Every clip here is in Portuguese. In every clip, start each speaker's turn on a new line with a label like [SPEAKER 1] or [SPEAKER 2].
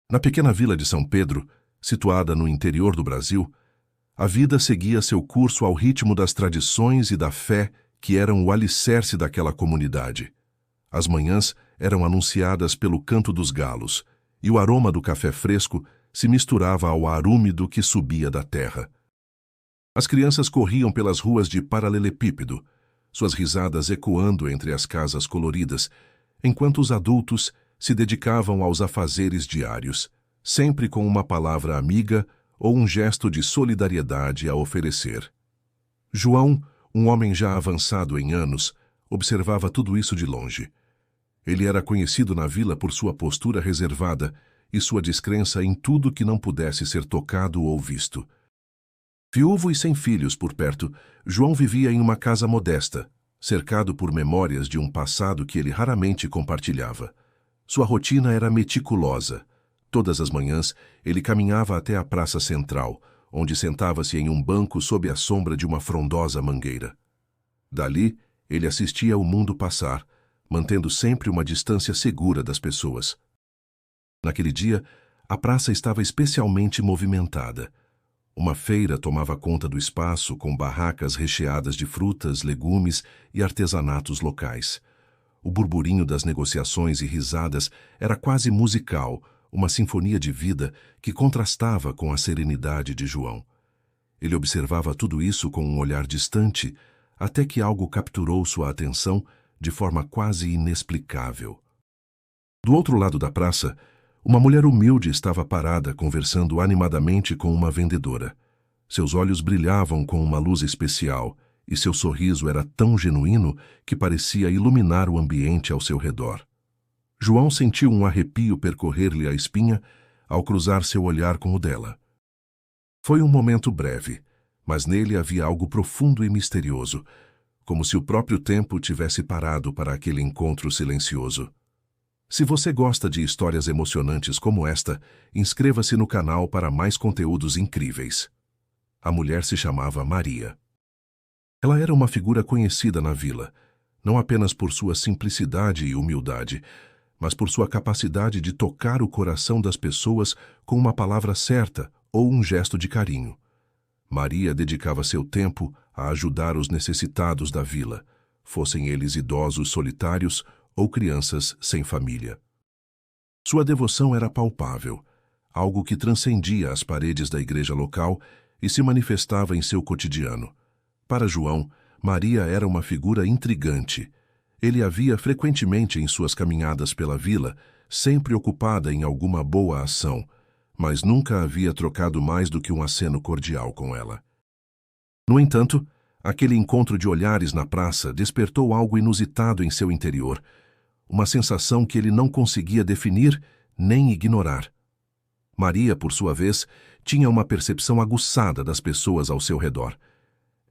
[SPEAKER 1] Na pequena vila de São Pedro, situada no interior do Brasil, a vida seguia seu curso ao ritmo das tradições e da fé que eram o alicerce daquela comunidade. As manhãs eram anunciadas pelo canto dos galos, e o aroma do café fresco se misturava ao ar úmido que subia da terra. As crianças corriam pelas ruas de paralelepípedo, suas risadas ecoando entre as casas coloridas, enquanto os adultos se dedicavam aos afazeres diários, sempre com uma palavra amiga ou um gesto de solidariedade a oferecer. João, um homem já avançado em anos, observava tudo isso de longe. Ele era conhecido na vila por sua postura reservada e sua descrença em tudo que não pudesse ser tocado ou visto. Viúvo e sem filhos por perto, João vivia em uma casa modesta, cercado por memórias de um passado que ele raramente compartilhava. Sua rotina era meticulosa. Todas as manhãs, ele caminhava até a praça central, onde sentava-se em um banco sob a sombra de uma frondosa mangueira. Dali, ele assistia o mundo passar, mantendo sempre uma distância segura das pessoas. Naquele dia, a praça estava especialmente movimentada. Uma feira tomava conta do espaço com barracas recheadas de frutas, legumes e artesanatos locais. O burburinho das negociações e risadas era quase musical, uma sinfonia de vida que contrastava com a serenidade de João. Ele observava tudo isso com um olhar distante, até que algo capturou sua atenção de forma quase inexplicável. Do outro lado da praça, uma mulher humilde estava parada conversando animadamente com uma vendedora. Seus olhos brilhavam com uma luz especial e seu sorriso era tão genuíno que parecia iluminar o ambiente ao seu redor. João sentiu um arrepio percorrer-lhe a espinha ao cruzar seu olhar com o dela. Foi um momento breve, mas nele havia algo profundo e misterioso, como se o próprio tempo tivesse parado para aquele encontro silencioso. Se você gosta de histórias emocionantes como esta, inscreva-se no canal para mais conteúdos incríveis. A mulher se chamava Maria. Ela era uma figura conhecida na vila, não apenas por sua simplicidade e humildade, mas por sua capacidade de tocar o coração das pessoas com uma palavra certa ou um gesto de carinho. Maria dedicava seu tempo a ajudar os necessitados da vila, fossem eles idosos solitários ou crianças sem família. Sua devoção era palpável, algo que transcendia as paredes da igreja local e se manifestava em seu cotidiano. Para João, Maria era uma figura intrigante. Ele a via frequentemente em suas caminhadas pela vila, sempre ocupada em alguma boa ação, mas nunca havia trocado mais do que um aceno cordial com ela. No entanto, aquele encontro de olhares na praça despertou algo inusitado em seu interior, uma sensação que ele não conseguia definir nem ignorar. Maria, por sua vez, tinha uma percepção aguçada das pessoas ao seu redor.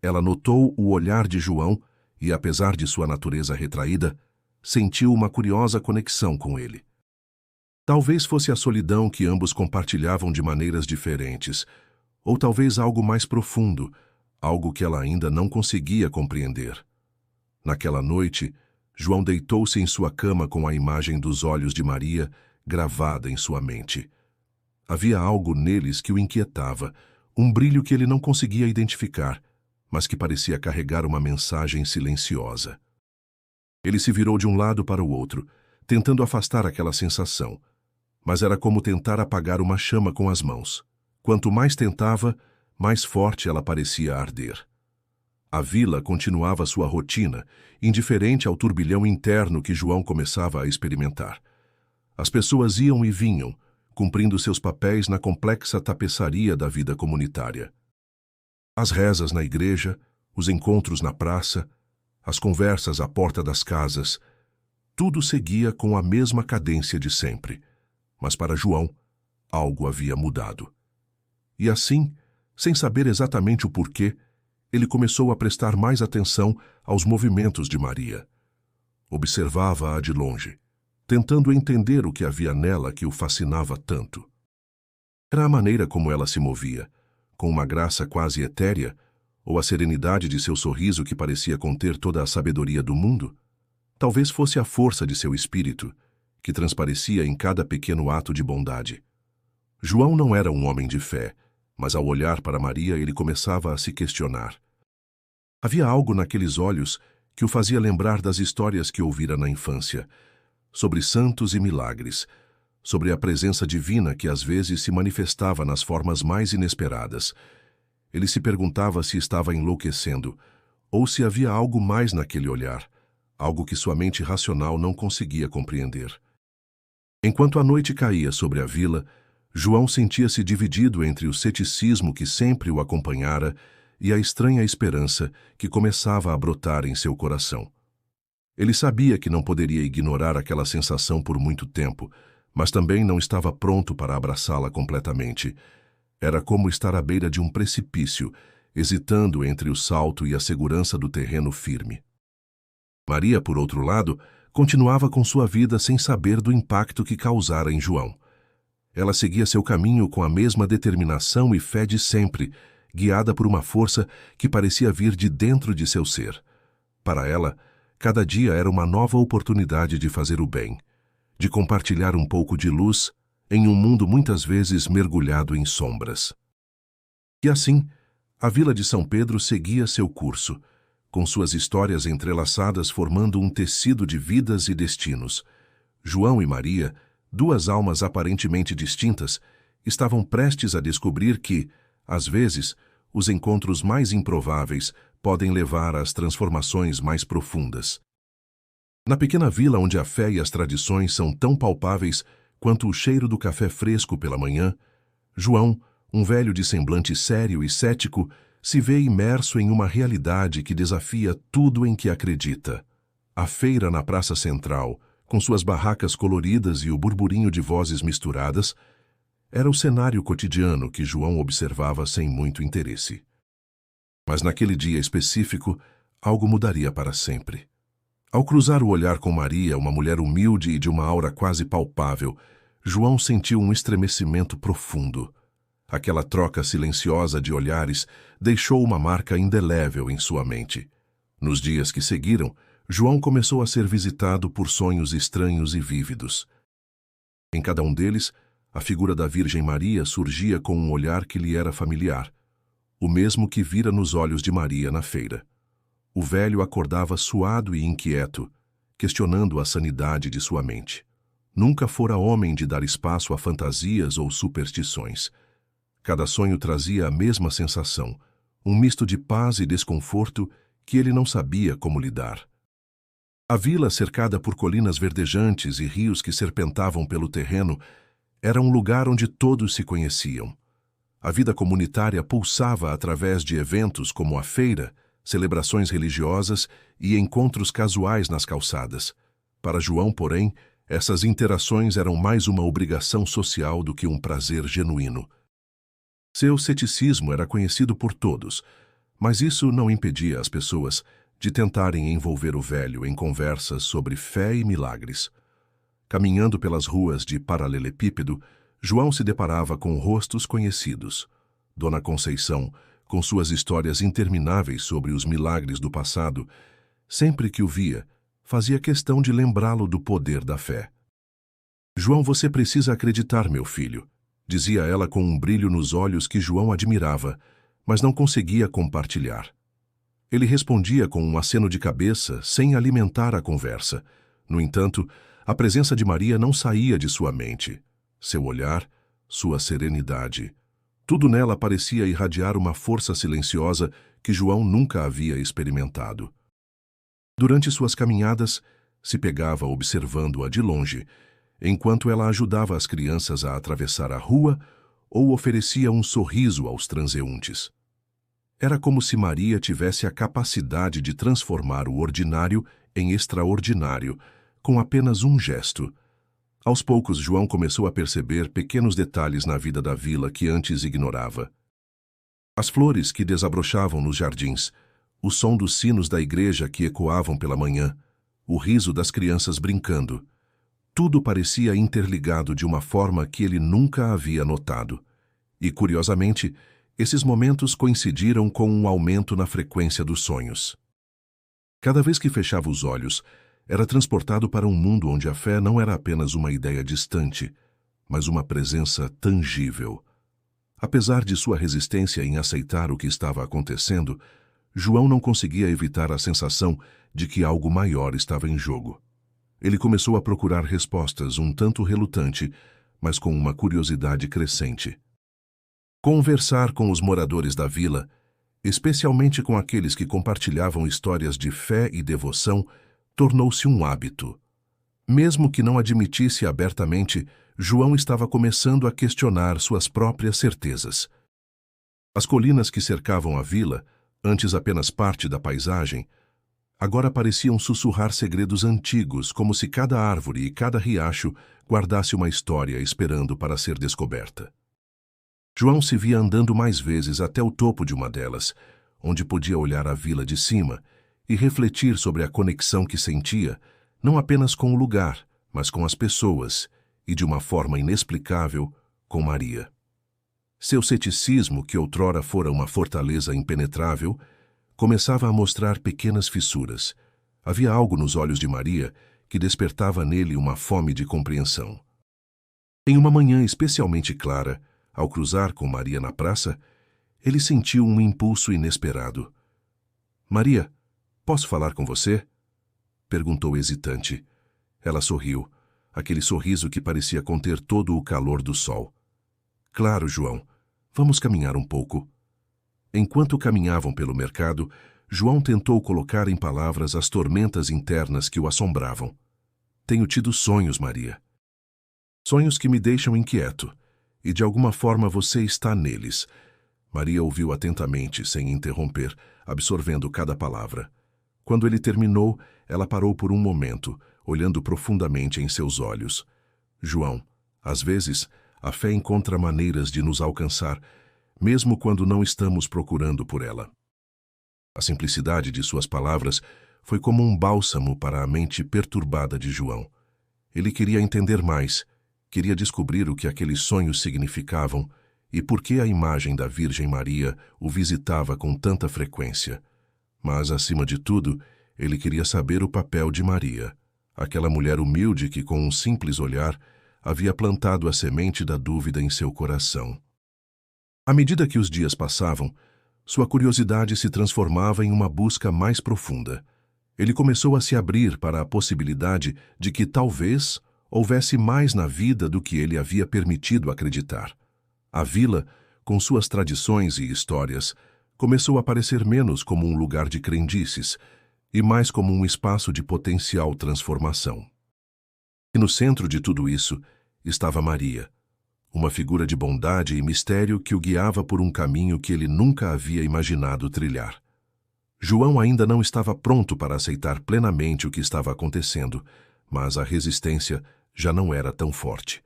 [SPEAKER 1] Ela notou o olhar de João e, apesar de sua natureza retraída, sentiu uma curiosa conexão com ele. Talvez fosse a solidão que ambos compartilhavam de maneiras diferentes, ou talvez algo mais profundo, algo que ela ainda não conseguia compreender. Naquela noite, João deitou-se em sua cama com a imagem dos olhos de Maria gravada em sua mente. Havia algo neles que o inquietava, um brilho que ele não conseguia identificar, mas que parecia carregar uma mensagem silenciosa. Ele se virou de um lado para o outro, tentando afastar aquela sensação, mas era como tentar apagar uma chama com as mãos. Quanto mais tentava, mais forte ela parecia arder. A vila continuava sua rotina, indiferente ao turbilhão interno que João começava a experimentar. As pessoas iam e vinham, cumprindo seus papéis na complexa tapeçaria da vida comunitária. As rezas na igreja, os encontros na praça, as conversas à porta das casas, tudo seguia com a mesma cadência de sempre. Mas para João, algo havia mudado. E assim, sem saber exatamente o porquê, ele começou a prestar mais atenção aos movimentos de Maria. Observava-a de longe, tentando entender o que havia nela que o fascinava tanto. Era a maneira como ela se movia, com uma graça quase etérea, ou a serenidade de seu sorriso que parecia conter toda a sabedoria do mundo? Talvez fosse a força de seu espírito, que transparecia em cada pequeno ato de bondade. João não era um homem de fé, mas ao olhar para Maria ele começava a se questionar. Havia algo naqueles olhos que o fazia lembrar das histórias que ouvira na infância, sobre santos e milagres, sobre a presença divina que às vezes se manifestava nas formas mais inesperadas. Ele se perguntava se estava enlouquecendo, ou se havia algo mais naquele olhar, algo que sua mente racional não conseguia compreender. Enquanto a noite caía sobre a vila, João sentia-se dividido entre o ceticismo que sempre o acompanhara e a estranha esperança que começava a brotar em seu coração. Ele sabia que não poderia ignorar aquela sensação por muito tempo, mas também não estava pronto para abraçá-la completamente. Era como estar à beira de um precipício, hesitando entre o salto e a segurança do terreno firme. Maria, por outro lado, continuava com sua vida sem saber do impacto que causara em João. Ela seguia seu caminho com a mesma determinação e fé de sempre, guiada por uma força que parecia vir de dentro de seu ser. Para ela, cada dia era uma nova oportunidade de fazer o bem, de compartilhar um pouco de luz em um mundo muitas vezes mergulhado em sombras. E assim, a Vila de São Pedro seguia seu curso, com suas histórias entrelaçadas formando um tecido de vidas e destinos. João e Maria, duas almas aparentemente distintas, estavam prestes a descobrir que, às vezes, os encontros mais improváveis podem levar às transformações mais profundas. Na pequena vila onde a fé e as tradições são tão palpáveis quanto o cheiro do café fresco pela manhã, João, um velho de semblante sério e cético, se vê imerso em uma realidade que desafia tudo em que acredita. A feira na Praça Central, com suas barracas coloridas e o burburinho de vozes misturadas, era o cenário cotidiano que João observava sem muito interesse. Mas naquele dia específico, algo mudaria para sempre. Ao cruzar o olhar com Maria, uma mulher humilde e de uma aura quase palpável, João sentiu um estremecimento profundo. Aquela troca silenciosa de olhares deixou uma marca indelével em sua mente. Nos dias que seguiram, João começou a ser visitado por sonhos estranhos e vívidos. Em cada um deles, a figura da Virgem Maria surgia com um olhar que lhe era familiar, o mesmo que vira nos olhos de Maria na feira. O velho acordava suado e inquieto, questionando a sanidade de sua mente. Nunca fora homem de dar espaço a fantasias ou superstições. Cada sonho trazia a mesma sensação, um misto de paz e desconforto que ele não sabia como lidar. A vila, cercada por colinas verdejantes e rios que serpentavam pelo terreno, era um lugar onde todos se conheciam. A vida comunitária pulsava através de eventos como a feira, celebrações religiosas e encontros casuais nas calçadas. Para João, porém, essas interações eram mais uma obrigação social do que um prazer genuíno. Seu ceticismo era conhecido por todos, mas isso não impedia as pessoas de tentarem envolver o velho em conversas sobre fé e milagres. Caminhando pelas ruas de Paralelepípedo, João se deparava com rostos conhecidos. Dona Conceição, com suas histórias intermináveis sobre os milagres do passado, sempre que o via, fazia questão de lembrá-lo do poder da fé. «João, você precisa acreditar, meu filho», dizia ela com um brilho nos olhos que João admirava, mas não conseguia compartilhar. Ele respondia com um aceno de cabeça, sem alimentar a conversa. No entanto, a presença de Maria não saía de sua mente. Seu olhar, sua serenidade. Tudo nela parecia irradiar uma força silenciosa que João nunca havia experimentado. Durante suas caminhadas, se pegava observando-a de longe, enquanto ela ajudava as crianças a atravessar a rua ou oferecia um sorriso aos transeuntes. Era como se Maria tivesse a capacidade de transformar o ordinário em extraordinário, com apenas um gesto. Aos poucos, João começou a perceber pequenos detalhes na vida da vila que antes ignorava. As flores que desabrochavam nos jardins, o som dos sinos da igreja que ecoavam pela manhã, o riso das crianças brincando. Tudo parecia interligado de uma forma que ele nunca havia notado. E, curiosamente, esses momentos coincidiram com um aumento na frequência dos sonhos. Cada vez que fechava os olhos, era transportado para um mundo onde a fé não era apenas uma ideia distante, mas uma presença tangível. Apesar de sua resistência em aceitar o que estava acontecendo, João não conseguia evitar a sensação de que algo maior estava em jogo. Ele começou a procurar respostas, um tanto relutante, mas com uma curiosidade crescente. Conversar com os moradores da vila, especialmente com aqueles que compartilhavam histórias de fé e devoção, tornou-se um hábito. Mesmo que não admitisse abertamente, João estava começando a questionar suas próprias certezas. As colinas que cercavam a vila, antes apenas parte da paisagem, agora pareciam sussurrar segredos antigos, como se cada árvore e cada riacho guardasse uma história esperando para ser descoberta. João se via andando mais vezes até o topo de uma delas, onde podia olhar a vila de cima e refletir sobre a conexão que sentia, não apenas com o lugar, mas com as pessoas, e de uma forma inexplicável, com Maria. Seu ceticismo, que outrora fora uma fortaleza impenetrável, começava a mostrar pequenas fissuras. Havia algo nos olhos de Maria que despertava nele uma fome de compreensão. Em uma manhã especialmente clara, ao cruzar com Maria na praça, ele sentiu um impulso inesperado. "Maria, posso falar com você?" perguntou hesitante. Ela sorriu, aquele sorriso que parecia conter todo o calor do sol. "Claro, João. Vamos caminhar um pouco." Enquanto caminhavam pelo mercado, João tentou colocar em palavras as tormentas internas que o assombravam. "Tenho tido sonhos, Maria. Sonhos que me deixam inquieto, e de alguma forma você está neles." Maria ouviu atentamente, sem interromper, absorvendo cada palavra. Quando ele terminou, ela parou por um momento, olhando profundamente em seus olhos. "João, às vezes, a fé encontra maneiras de nos alcançar, mesmo quando não estamos procurando por ela." A simplicidade de suas palavras foi como um bálsamo para a mente perturbada de João. Ele queria entender mais, queria descobrir o que aqueles sonhos significavam e por que a imagem da Virgem Maria o visitava com tanta frequência. Mas, acima de tudo, ele queria saber o papel de Maria, aquela mulher humilde que, com um simples olhar, havia plantado a semente da dúvida em seu coração. À medida que os dias passavam, sua curiosidade se transformava em uma busca mais profunda. Ele começou a se abrir para a possibilidade de que, talvez, houvesse mais na vida do que ele havia permitido acreditar. A vila, com suas tradições e histórias, começou a parecer menos como um lugar de crendices e mais como um espaço de potencial transformação. E no centro de tudo isso estava Maria, uma figura de bondade e mistério que o guiava por um caminho que ele nunca havia imaginado trilhar. João ainda não estava pronto para aceitar plenamente o que estava acontecendo, mas a resistência já não era tão forte.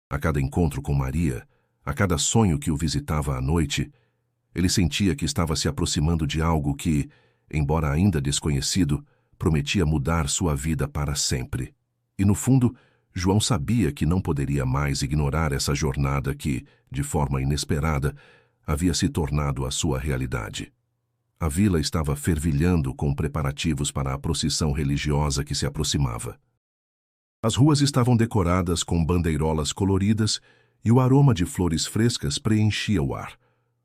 [SPEAKER 1] A cada encontro com Maria, a cada sonho que o visitava à noite, ele sentia que estava se aproximando de algo que, embora ainda desconhecido, prometia mudar sua vida para sempre. E, no fundo, João sabia que não poderia mais ignorar essa jornada que, de forma inesperada, havia se tornado a sua realidade. A vila estava fervilhando com preparativos para a procissão religiosa que se aproximava. As ruas estavam decoradas com bandeirolas coloridas e o aroma de flores frescas preenchia o ar.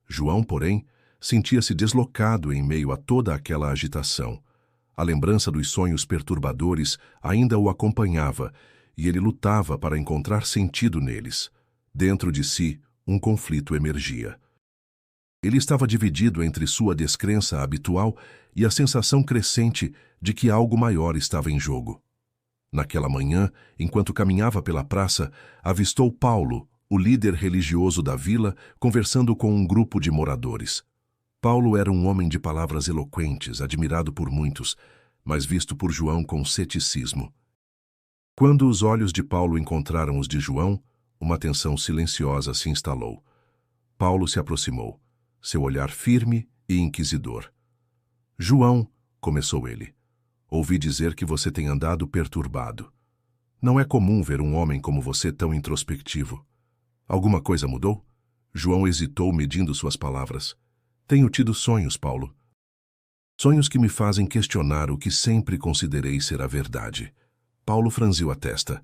[SPEAKER 1] João, porém, sentia-se deslocado em meio a toda aquela agitação. A lembrança dos sonhos perturbadores ainda o acompanhava e ele lutava para encontrar sentido neles. Dentro de si, um conflito emergia. Ele estava dividido entre sua descrença habitual e a sensação crescente de que algo maior estava em jogo. Naquela manhã, enquanto caminhava pela praça, avistou Paulo, o líder religioso da vila, conversando com um grupo de moradores. Paulo era um homem de palavras eloquentes, admirado por muitos, mas visto por João com ceticismo. Quando os olhos de Paulo encontraram os de João, uma tensão silenciosa se instalou. Paulo se aproximou, seu olhar firme e inquisidor. "João", começou ele, "ouvi dizer que você tem andado perturbado. Não é comum ver um homem como você tão introspectivo. Alguma coisa mudou?" João hesitou, medindo suas palavras. "Tenho tido sonhos, Paulo. Sonhos que me fazem questionar o que sempre considerei ser a verdade." Paulo franziu a testa.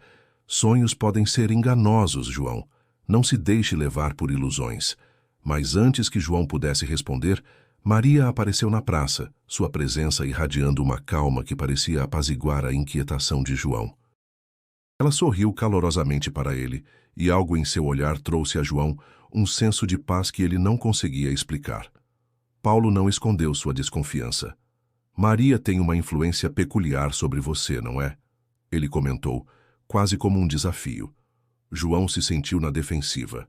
[SPEAKER 1] Sonhos podem ser enganosos, João. Não se deixe levar por ilusões. Mas antes que João pudesse responder, Maria apareceu na praça, sua presença irradiando uma calma que parecia apaziguar a inquietação de João. Ela sorriu calorosamente para ele, e algo em seu olhar trouxe a João um senso de paz que ele não conseguia explicar. Paulo não escondeu sua desconfiança. Maria tem uma influência peculiar sobre você, não é? Ele comentou, quase como um desafio. João se sentiu na defensiva.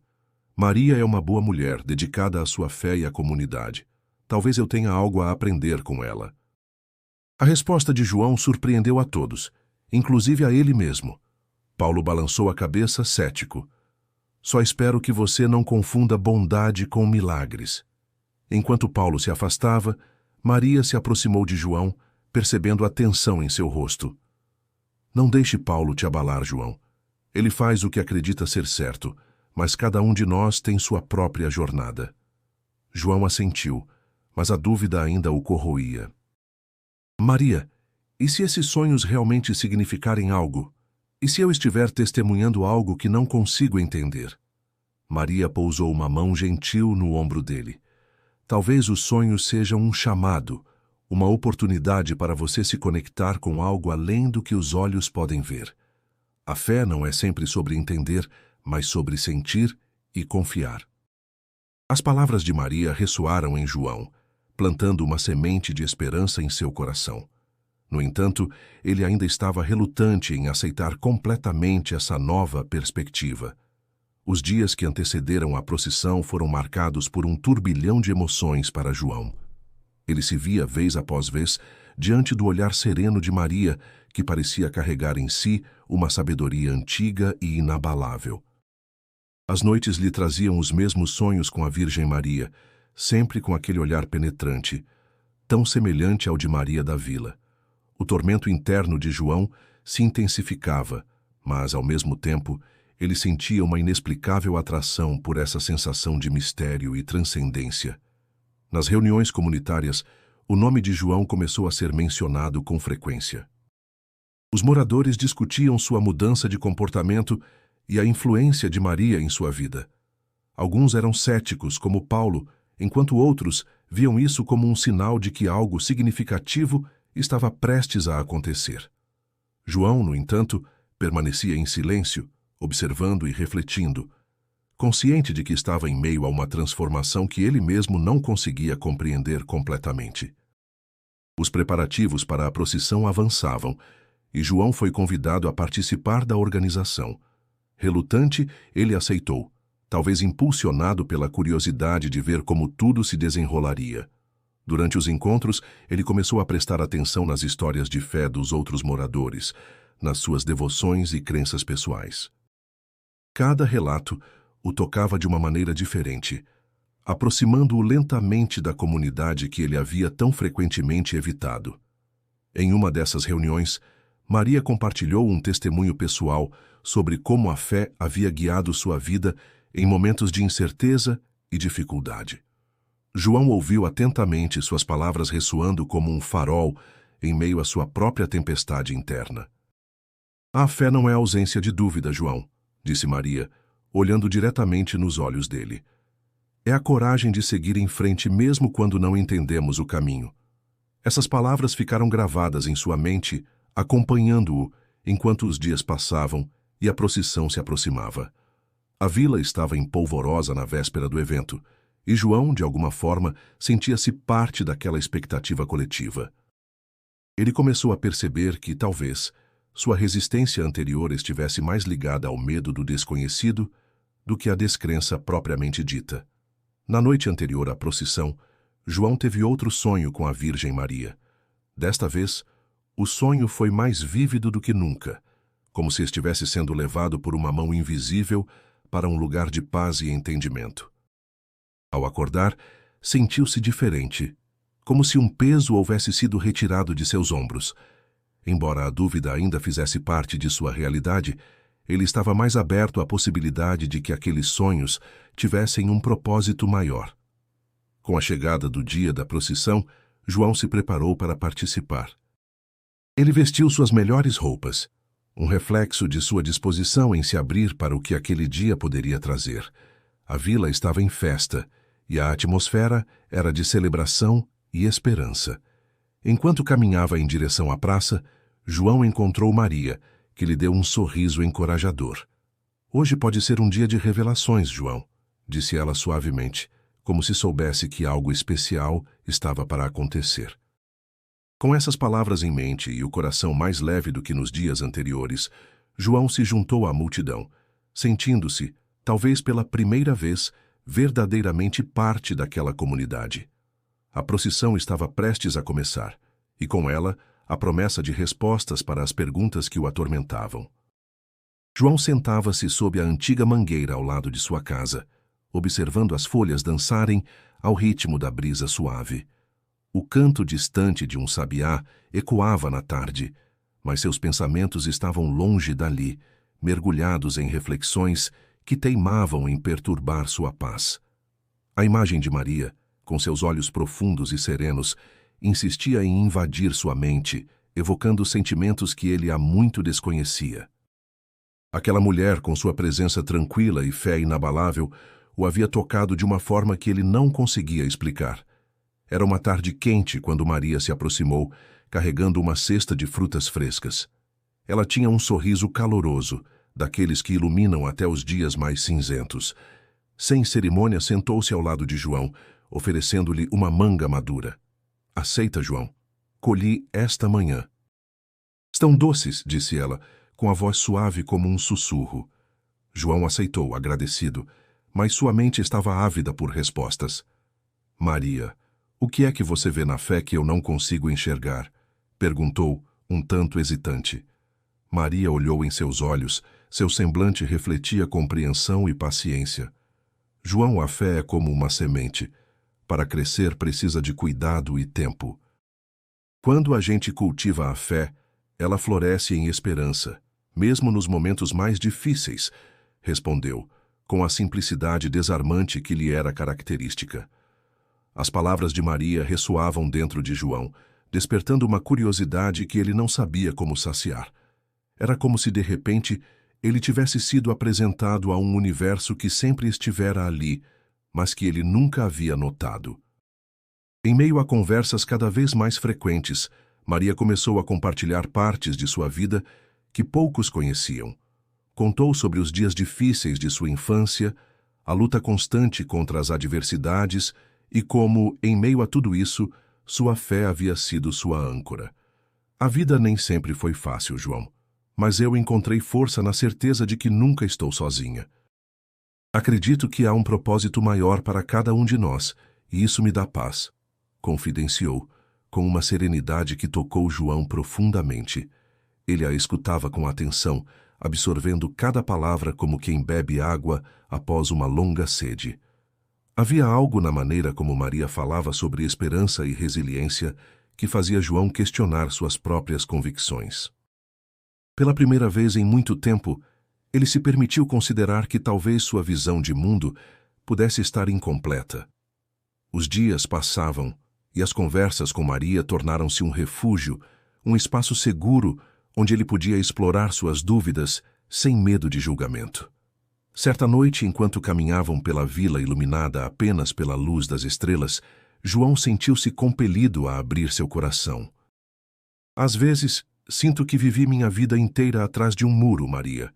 [SPEAKER 1] Maria é uma boa mulher, dedicada à sua fé e à comunidade. Talvez eu tenha algo a aprender com ela. A resposta de João surpreendeu a todos, inclusive a ele mesmo. Paulo balançou a cabeça, cético. Só espero que você não confunda bondade com milagres. Enquanto Paulo se afastava, Maria se aproximou de João, percebendo a tensão em seu rosto. Não deixe Paulo te abalar, João. Ele faz o que acredita ser certo, mas cada um de nós tem sua própria jornada. João assentiu, mas a dúvida ainda o corroía. Maria, e se esses sonhos realmente significarem algo? E se eu estiver testemunhando algo que não consigo entender? Maria pousou uma mão gentil no ombro dele. Talvez os sonhos sejam um chamado, uma oportunidade para você se conectar com algo além do que os olhos podem ver. A fé não é sempre sobre entender, mas sobre sentir e confiar. As palavras de Maria ressoaram em João, plantando uma semente de esperança em seu coração. No entanto, ele ainda estava relutante em aceitar completamente essa nova perspectiva. Os dias que antecederam a procissão foram marcados por um turbilhão de emoções para João. Ele se via vez após vez diante do olhar sereno de Maria, que parecia carregar em si uma sabedoria antiga e inabalável. As noites lhe traziam os mesmos sonhos com a Virgem Maria, sempre com aquele olhar penetrante, tão semelhante ao de Maria da Vila. O tormento interno de João se intensificava, mas, ao mesmo tempo, ele sentia uma inexplicável atração por essa sensação de mistério e transcendência. Nas reuniões comunitárias, o nome de João começou a ser mencionado com frequência. Os moradores discutiam sua mudança de comportamento e a influência de Maria em sua vida. Alguns eram céticos, como Paulo, enquanto outros viam isso como um sinal de que algo significativo estava prestes a acontecer. João, no entanto, permanecia em silêncio, observando e refletindo, consciente de que estava em meio a uma transformação que ele mesmo não conseguia compreender completamente. Os preparativos para a procissão avançavam, e João foi convidado a participar da organização. Relutante, ele aceitou, talvez impulsionado pela curiosidade de ver como tudo se desenrolaria. Durante os encontros, ele começou a prestar atenção nas histórias de fé dos outros moradores, nas suas devoções e crenças pessoais. Cada relato o tocava de uma maneira diferente, aproximando-o lentamente da comunidade que ele havia tão frequentemente evitado. Em uma dessas reuniões, Maria compartilhou um testemunho pessoal sobre como a fé havia guiado sua vida em momentos de incerteza e dificuldade. João ouviu atentamente suas palavras ressoando como um farol em meio à sua própria tempestade interna. A fé não é ausência de dúvida, João, disse Maria, olhando diretamente nos olhos dele. É a coragem de seguir em frente mesmo quando não entendemos o caminho. Essas palavras ficaram gravadas em sua mente, acompanhando-o enquanto os dias passavam e a procissão se aproximava. A vila estava empolvorosa na véspera do evento, e João, de alguma forma, sentia-se parte daquela expectativa coletiva. Ele começou a perceber que, talvez, sua resistência anterior estivesse mais ligada ao medo do desconhecido do que à descrença propriamente dita. Na noite anterior à procissão, João teve outro sonho com a Virgem Maria. Desta vez, o sonho foi mais vívido do que nunca, como se estivesse sendo levado por uma mão invisível para um lugar de paz e entendimento. Ao acordar, sentiu-se diferente, como se um peso houvesse sido retirado de seus ombros. Embora a dúvida ainda fizesse parte de sua realidade, ele estava mais aberto à possibilidade de que aqueles sonhos tivessem um propósito maior. Com a chegada do dia da procissão, João se preparou para participar. Ele vestiu suas melhores roupas, um reflexo de sua disposição em se abrir para o que aquele dia poderia trazer. A vila estava em festa, e a atmosfera era de celebração e esperança. Enquanto caminhava em direção à praça, João encontrou Maria, que lhe deu um sorriso encorajador. "Hoje pode ser um dia de revelações, João", disse ela suavemente, como se soubesse que algo especial estava para acontecer. Com essas palavras em mente e o coração mais leve do que nos dias anteriores, João se juntou à multidão, sentindo-se, talvez pela primeira vez, verdadeiramente parte daquela comunidade. A procissão estava prestes a começar, e com ela, a promessa de respostas para as perguntas que o atormentavam. João sentava-se sob a antiga mangueira ao lado de sua casa, observando as folhas dançarem ao ritmo da brisa suave. O canto distante de um sabiá ecoava na tarde, mas seus pensamentos estavam longe dali, mergulhados em reflexões que teimavam em perturbar sua paz. A imagem de Maria, com seus olhos profundos e serenos, insistia em invadir sua mente, evocando sentimentos que ele há muito desconhecia. Aquela mulher, com sua presença tranquila e fé inabalável, o havia tocado de uma forma que ele não conseguia explicar. Era uma tarde quente quando Maria se aproximou, carregando uma cesta de frutas frescas. Ela tinha um sorriso caloroso, daqueles que iluminam até os dias mais cinzentos. Sem cerimônia, sentou-se ao lado de João, oferecendo-lhe uma manga madura. "Aceita, João. Colhi esta manhã." "Estão doces", disse ela, com a voz suave como um sussurro. João aceitou, agradecido, mas sua mente estava ávida por respostas. "Maria, o que é que você vê na fé que eu não consigo enxergar?" perguntou, um tanto hesitante. Maria olhou em seus olhos, seu semblante refletia compreensão e paciência. "João, a fé é como uma semente. Para crescer precisa de cuidado e tempo. Quando a gente cultiva a fé, ela floresce em esperança, mesmo nos momentos mais difíceis", respondeu, com a simplicidade desarmante que lhe era característica. As palavras de Maria ressoavam dentro de João, despertando uma curiosidade que ele não sabia como saciar. Era como se, de repente, ele tivesse sido apresentado a um universo que sempre estivera ali, mas que ele nunca havia notado. Em meio a conversas cada vez mais frequentes, Maria começou a compartilhar partes de sua vida que poucos conheciam. Contou sobre os dias difíceis de sua infância, a luta constante contra as adversidades e como, em meio a tudo isso, sua fé havia sido sua âncora. "A vida nem sempre foi fácil, João, mas eu encontrei força na certeza de que nunca estou sozinha. Acredito que há um propósito maior para cada um de nós, e isso me dá paz", confidenciou, com uma serenidade que tocou João profundamente. Ele a escutava com atenção, absorvendo cada palavra como quem bebe água após uma longa sede. Havia algo na maneira como Maria falava sobre esperança e resiliência que fazia João questionar suas próprias convicções. Pela primeira vez em muito tempo, ele se permitiu considerar que talvez sua visão de mundo pudesse estar incompleta. Os dias passavam e as conversas com Maria tornaram-se um refúgio, um espaço seguro onde ele podia explorar suas dúvidas sem medo de julgamento. Certa noite, enquanto caminhavam pela vila iluminada apenas pela luz das estrelas, João sentiu-se compelido a abrir seu coração. "Às vezes, sinto que vivi minha vida inteira atrás de um muro, Maria.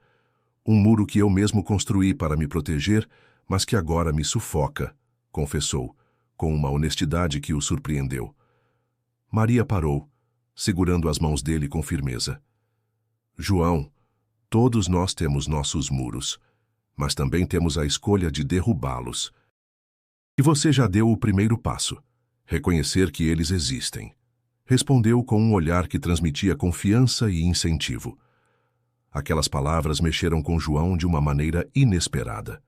[SPEAKER 1] Um muro que eu mesmo construí para me proteger, mas que agora me sufoca", confessou, com uma honestidade que o surpreendeu. Maria parou, segurando as mãos dele com firmeza. "João, todos nós temos nossos muros, mas também temos a escolha de derrubá-los. E você já deu o primeiro passo, reconhecer que eles existem", respondeu com um olhar que transmitia confiança e incentivo. Aquelas palavras mexeram com João de uma maneira inesperada.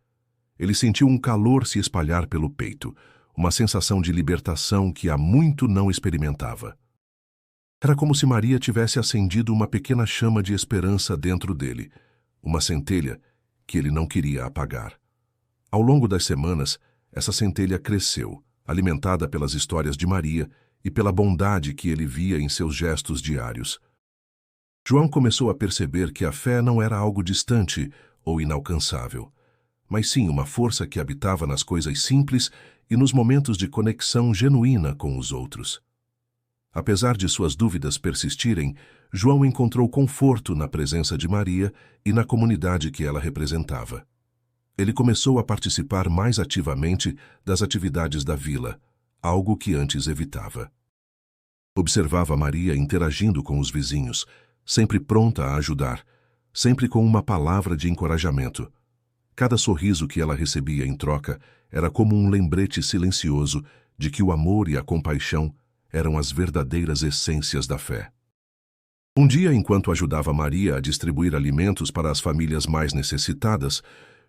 [SPEAKER 1] Ele sentiu um calor se espalhar pelo peito, uma sensação de libertação que há muito não experimentava. Era como se Maria tivesse acendido uma pequena chama de esperança dentro dele, uma centelha que ele não queria apagar. Ao longo das semanas, essa centelha cresceu, alimentada pelas histórias de Maria e pela bondade que ele via em seus gestos diários. João começou a perceber que a fé não era algo distante ou inalcançável, mas sim uma força que habitava nas coisas simples e nos momentos de conexão genuína com os outros. Apesar de suas dúvidas persistirem, João encontrou conforto na presença de Maria e na comunidade que ela representava. Ele começou a participar mais ativamente das atividades da vila, algo que antes evitava. Observava Maria interagindo com os vizinhos, sempre pronta a ajudar, sempre com uma palavra de encorajamento. Cada sorriso que ela recebia em troca era como um lembrete silencioso de que o amor e a compaixão eram as verdadeiras essências da fé. Um dia, enquanto ajudava Maria a distribuir alimentos para as famílias mais necessitadas,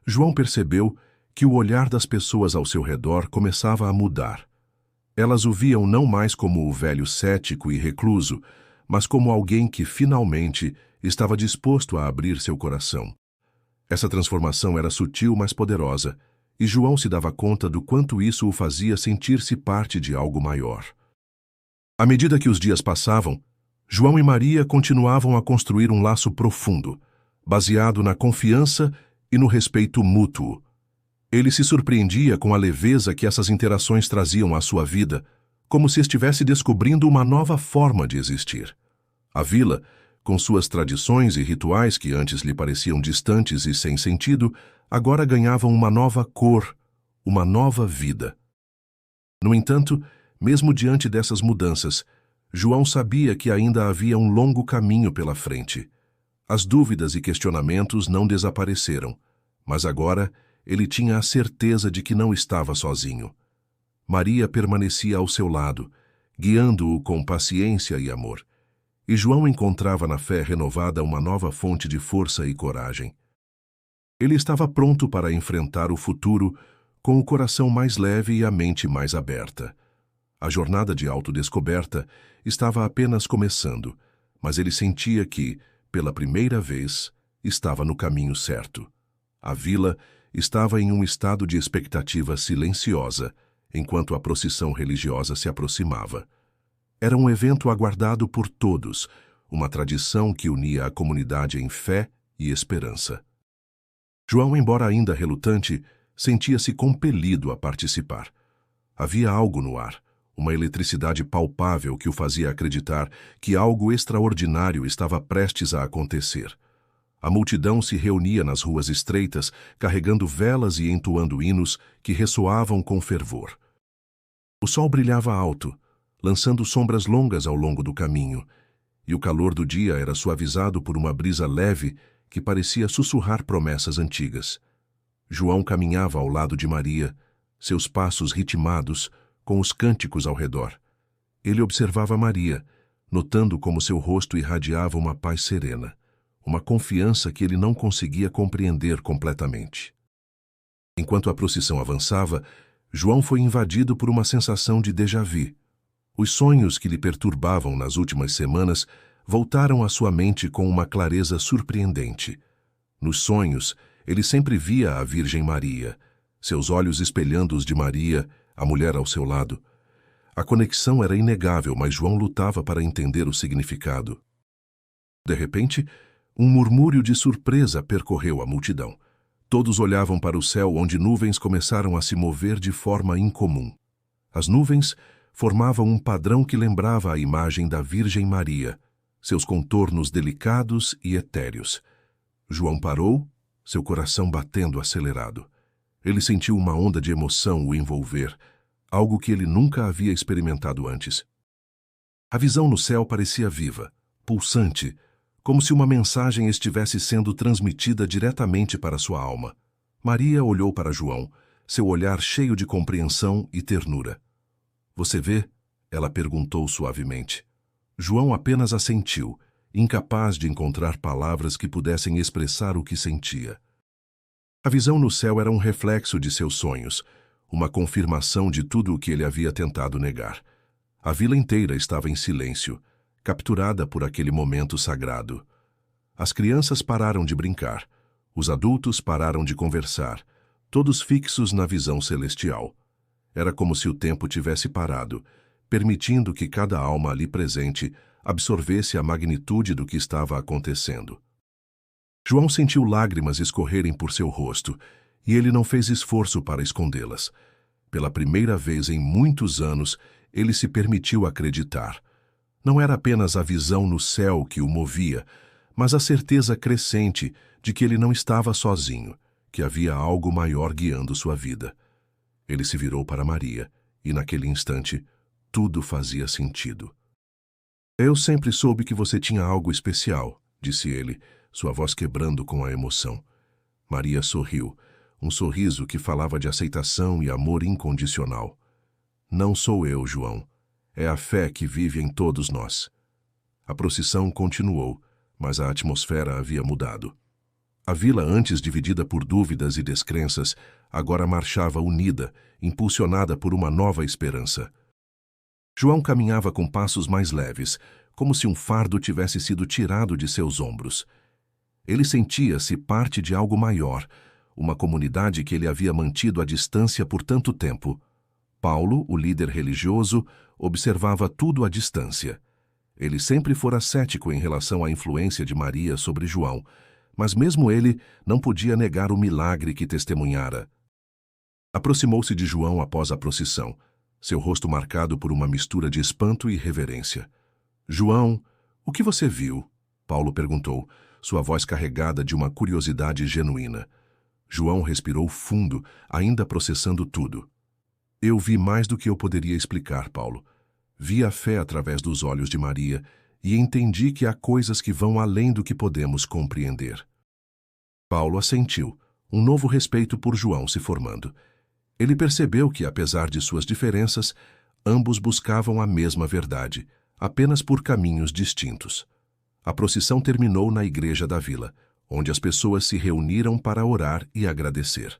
[SPEAKER 1] João percebeu que o olhar das pessoas ao seu redor começava a mudar. Elas o viam não mais como o velho cético e recluso, mas como alguém que finalmente estava disposto a abrir seu coração. Essa transformação era sutil, mas poderosa, e João se dava conta do quanto isso o fazia sentir-se parte de algo maior. À medida que os dias passavam, João e Maria continuavam a construir um laço profundo, baseado na confiança e no respeito mútuo. Ele se surpreendia com a leveza que essas interações traziam à sua vida, como se estivesse descobrindo uma nova forma de existir. A vila, com suas tradições e rituais que antes lhe pareciam distantes e sem sentido, agora ganhavam uma nova cor, uma nova vida. No entanto, mesmo diante dessas mudanças, João sabia que ainda havia um longo caminho pela frente. As dúvidas e questionamentos não desapareceram, mas agora ele tinha a certeza de que não estava sozinho. Maria permanecia ao seu lado, guiando-o com paciência e amor. E João encontrava na fé renovada uma nova fonte de força e coragem. Ele estava pronto para enfrentar o futuro com o coração mais leve e a mente mais aberta. A jornada de autodescoberta estava apenas começando, mas ele sentia que, pela primeira vez, estava no caminho certo. A vila estava em um estado de expectativa silenciosa, enquanto a procissão religiosa se aproximava. Era um evento aguardado por todos, uma tradição que unia a comunidade em fé e esperança. João, embora ainda relutante, sentia-se compelido a participar. Havia algo no ar, uma eletricidade palpável que o fazia acreditar que algo extraordinário estava prestes a acontecer. A multidão se reunia nas ruas estreitas, carregando velas e entoando hinos que ressoavam com fervor. O sol brilhava alto, lançando sombras longas ao longo do caminho, e o calor do dia era suavizado por uma brisa leve que parecia sussurrar promessas antigas. João caminhava ao lado de Maria, seus passos ritmados, com os cânticos ao redor. Ele observava Maria, notando como seu rosto irradiava uma paz serena, uma confiança que ele não conseguia compreender completamente. Enquanto a procissão avançava, João foi invadido por uma sensação de déjà-vu. Os sonhos que lhe perturbavam nas últimas semanas voltaram à sua mente com uma clareza surpreendente. Nos sonhos, ele sempre via a Virgem Maria, seus olhos espelhando os de Maria, a mulher ao seu lado. A conexão era inegável, mas João lutava para entender o significado. De repente, um murmúrio de surpresa percorreu a multidão. Todos olhavam para o céu, onde nuvens começaram a se mover de forma incomum. As nuvens formavam um padrão que lembrava a imagem da Virgem Maria, seus contornos delicados e etéreos. João parou, seu coração batendo acelerado. Ele sentiu uma onda de emoção o envolver, algo que ele nunca havia experimentado antes. A visão no céu parecia viva, pulsante, como se uma mensagem estivesse sendo transmitida diretamente para sua alma. Maria olhou para João, seu olhar cheio de compreensão e ternura. "Você vê?" ela perguntou suavemente. João apenas assentiu, incapaz de encontrar palavras que pudessem expressar o que sentia. A visão no céu era um reflexo de seus sonhos, uma confirmação de tudo o que ele havia tentado negar. A vila inteira estava em silêncio, capturada por aquele momento sagrado. As crianças pararam de brincar, os adultos pararam de conversar, todos fixos na visão celestial. Era como se o tempo tivesse parado, permitindo que cada alma ali presente absorvesse a magnitude do que estava acontecendo. João sentiu lágrimas escorrerem por seu rosto, e ele não fez esforço para escondê-las. Pela primeira vez em muitos anos, ele se permitiu acreditar. Não era apenas a visão no céu que o movia, mas a certeza crescente de que ele não estava sozinho, que havia algo maior guiando sua vida. Ele se virou para Maria, e naquele instante, tudo fazia sentido. Eu sempre soube que você tinha algo especial, disse ele, sua voz quebrando com a emoção. Maria sorriu, um sorriso que falava de aceitação e amor incondicional. Não sou eu, João. É a fé que vive em todos nós. A procissão continuou, mas a atmosfera havia mudado. A vila, antes dividida por dúvidas e descrenças, agora marchava unida, impulsionada por uma nova esperança. João caminhava com passos mais leves, como se um fardo tivesse sido tirado de seus ombros. Ele sentia-se parte de algo maior, uma comunidade que ele havia mantido à distância por tanto tempo. Paulo, o líder religioso, observava tudo à distância. Ele sempre fora cético em relação à influência de Maria sobre João, mas mesmo ele não podia negar o milagre que testemunhara. Aproximou-se de João após a procissão, seu rosto marcado por uma mistura de espanto e reverência. João, o que você viu? Paulo perguntou, sua voz carregada de uma curiosidade genuína. João respirou fundo, ainda processando tudo. Eu vi mais do que eu poderia explicar, Paulo. Vi a fé através dos olhos de Maria e entendi que há coisas que vão além do que podemos compreender. Paulo assentiu, um novo respeito por João se formando. Ele percebeu que, apesar de suas diferenças, ambos buscavam a mesma verdade, apenas por caminhos distintos. A procissão terminou na igreja da vila, onde as pessoas se reuniram para orar e agradecer.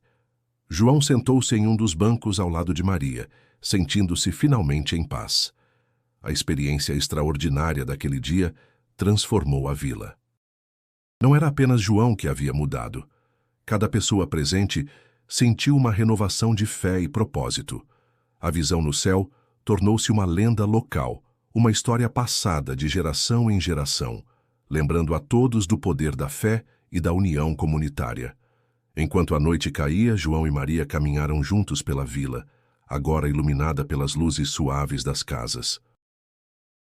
[SPEAKER 1] João sentou-se em um dos bancos ao lado de Maria, sentindo-se finalmente em paz. A experiência extraordinária daquele dia transformou a vila. Não era apenas João que havia mudado. Cada pessoa presente sentiu uma renovação de fé e propósito. A visão no céu tornou-se uma lenda local, uma história passada de geração em geração, lembrando a todos do poder da fé e da união comunitária. Enquanto a noite caía, João e Maria caminharam juntos pela vila, agora iluminada pelas luzes suaves das casas.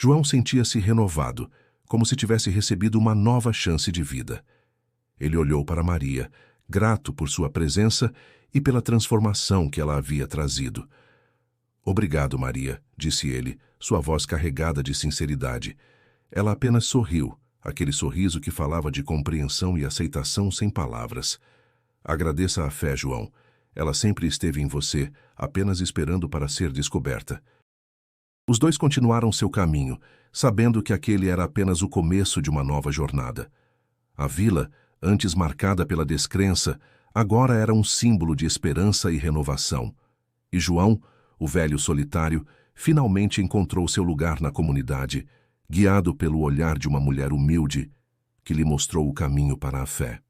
[SPEAKER 1] João sentia-se renovado, como se tivesse recebido uma nova chance de vida. Ele olhou para Maria, grato por sua presença e pela transformação que ela havia trazido. Obrigado, Maria, disse ele, sua voz carregada de sinceridade. Ela apenas sorriu, aquele sorriso que falava de compreensão e aceitação sem palavras. Agradeça a fé, João. Ela sempre esteve em você, apenas esperando para ser descoberta. Os dois continuaram seu caminho, sabendo que aquele era apenas o começo de uma nova jornada. A vila, antes marcada pela descrença, agora era um símbolo de esperança e renovação. E João, o velho solitário, finalmente encontrou seu lugar na comunidade, guiado pelo olhar de uma mulher humilde, que lhe mostrou o caminho para a fé.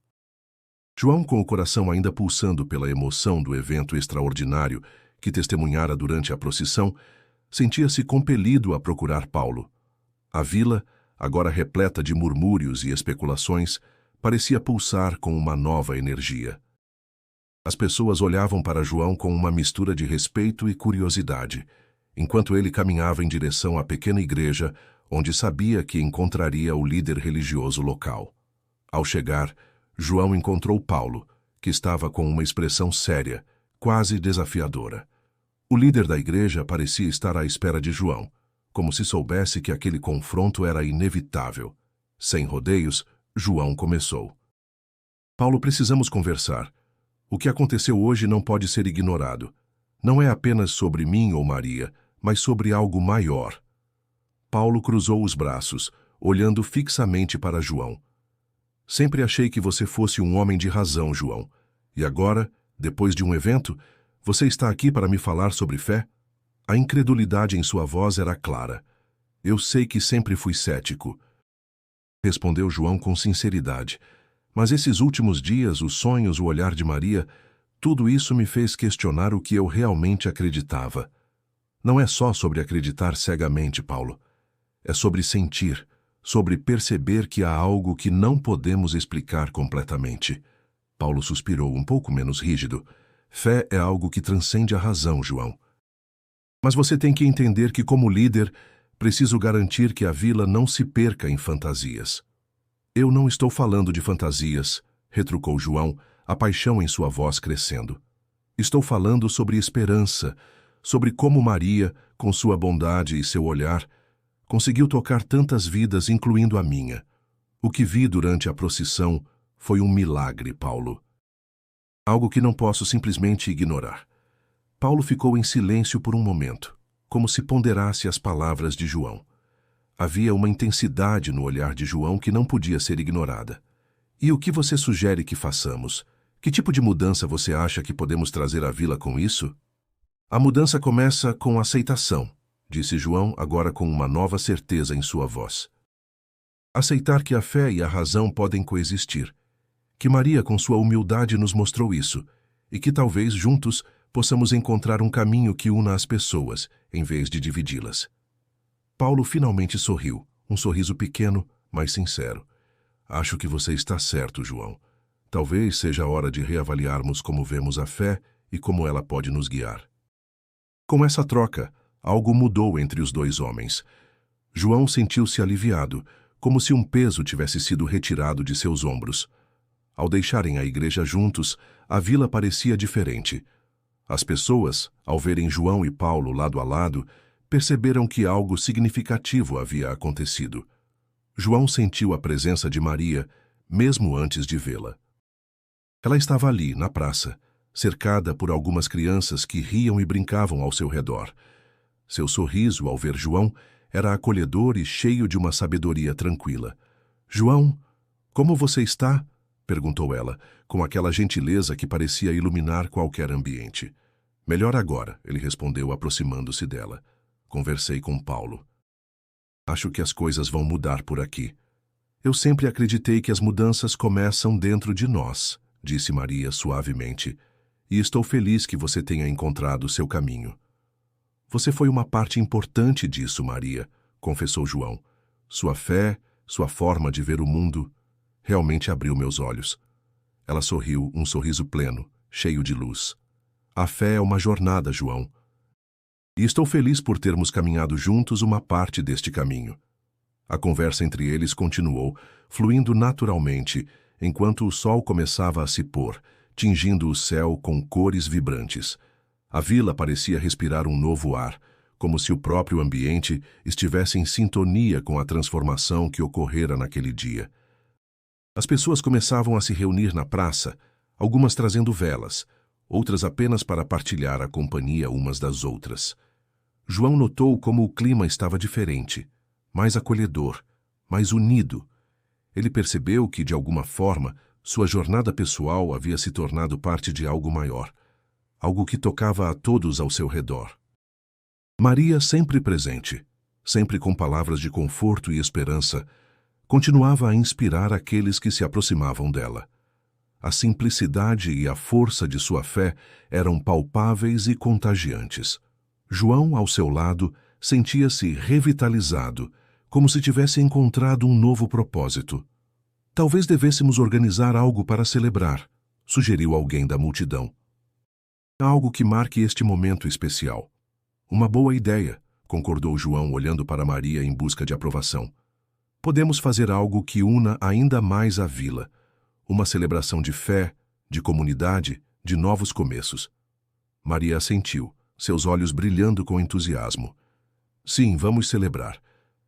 [SPEAKER 1] João, com o coração ainda pulsando pela emoção do evento extraordinário que testemunhara durante a procissão, sentia-se compelido a procurar Paulo. A vila, agora repleta de murmúrios e especulações, parecia pulsar com uma nova energia. As pessoas olhavam para João com uma mistura de respeito e curiosidade, enquanto ele caminhava em direção à pequena igreja, onde sabia que encontraria o líder religioso local. Ao chegar, João encontrou Paulo, que estava com uma expressão séria, quase desafiadora. O líder da igreja parecia estar à espera de João, como se soubesse que aquele confronto era inevitável. Sem rodeios, João começou. Paulo, precisamos conversar. O que aconteceu hoje não pode ser ignorado. Não é apenas sobre mim ou Maria, mas sobre algo maior. Paulo cruzou os braços, olhando fixamente para João. Sempre achei que você fosse um homem de razão, João. E agora, depois de um evento, você está aqui para me falar sobre fé? A incredulidade em sua voz era clara. Eu sei que sempre fui cético. Respondeu João com sinceridade. Mas esses últimos dias, os sonhos, o olhar de Maria, tudo isso me fez questionar o que eu realmente acreditava. Não é só sobre acreditar cegamente, Paulo. É sobre sentir. sobre perceber que há algo que não podemos explicar completamente. Paulo suspirou, um pouco menos rígido. Fé é algo que transcende a razão, João. Mas você tem que entender que, como líder, preciso garantir que a vila não se perca em fantasias. Eu não estou falando de fantasias, retrucou João, a paixão em sua voz crescendo. Estou falando sobre esperança, sobre como Maria, com sua bondade e seu olhar, conseguiu tocar tantas vidas, incluindo a minha. O que vi durante a procissão foi um milagre, Paulo. Algo que não posso simplesmente ignorar. Paulo ficou em silêncio por um momento, como se ponderasse as palavras de João. Havia uma intensidade no olhar de João que não podia ser ignorada. E o que você sugere que façamos? Que tipo de mudança você acha que podemos trazer à vila com isso? A mudança começa com aceitação, disse João, agora com uma nova certeza em sua voz. Aceitar que a fé e a razão podem coexistir. Que Maria, com sua humildade, nos mostrou isso, e que talvez, juntos, possamos encontrar um caminho que una as pessoas, em vez de dividi-las. Paulo finalmente sorriu, um sorriso pequeno, mas sincero. Acho que você está certo, João. Talvez seja a hora de reavaliarmos como vemos a fé e como ela pode nos guiar. Com essa troca, algo mudou entre os dois homens. João sentiu-se aliviado, como se um peso tivesse sido retirado de seus ombros. Ao deixarem a igreja juntos, a vila parecia diferente. As pessoas, ao verem João e Paulo lado a lado, perceberam que algo significativo havia acontecido. João sentiu a presença de Maria, mesmo antes de vê-la. Ela estava ali, na praça, cercada por algumas crianças que riam e brincavam ao seu redor. Seu sorriso, ao ver João, era acolhedor e cheio de uma sabedoria tranquila. "João, como você está?" perguntou ela, com aquela gentileza que parecia iluminar qualquer ambiente. "Melhor agora", ele respondeu, aproximando-se dela. "Conversei com Paulo. Acho que as coisas vão mudar por aqui." "Eu sempre acreditei que as mudanças começam dentro de nós", disse Maria suavemente, "e estou feliz que você tenha encontrado seu caminho." "Você foi uma parte importante disso, Maria", confessou João. "Sua fé, sua forma de ver o mundo, realmente abriu meus olhos." Ela sorriu, um sorriso pleno, cheio de luz. "A fé é uma jornada, João. E estou feliz por termos caminhado juntos uma parte deste caminho." A conversa entre eles continuou, fluindo naturalmente, enquanto o sol começava a se pôr, tingindo o céu com cores vibrantes. A vila parecia respirar um novo ar, como se o próprio ambiente estivesse em sintonia com a transformação que ocorrera naquele dia. As pessoas começavam a se reunir na praça, algumas trazendo velas, outras apenas para partilhar a companhia umas das outras. João notou como o clima estava diferente, mais acolhedor, mais unido. Ele percebeu que, de alguma forma, sua jornada pessoal havia se tornado parte de algo maior, algo que tocava a todos ao seu redor. Maria, sempre presente, sempre com palavras de conforto e esperança, continuava a inspirar aqueles que se aproximavam dela. A simplicidade e a força de sua fé eram palpáveis e contagiantes. João, ao seu lado, sentia-se revitalizado, como se tivesse encontrado um novo propósito. "Talvez devêssemos organizar algo para celebrar", sugeriu alguém da multidão. "Algo que marque este momento especial." "Uma boa ideia", concordou João, olhando para Maria em busca de aprovação. "Podemos fazer algo que una ainda mais a vila. Uma celebração de fé, de comunidade, de novos começos." Maria assentiu, seus olhos brilhando com entusiasmo. "Sim, vamos celebrar.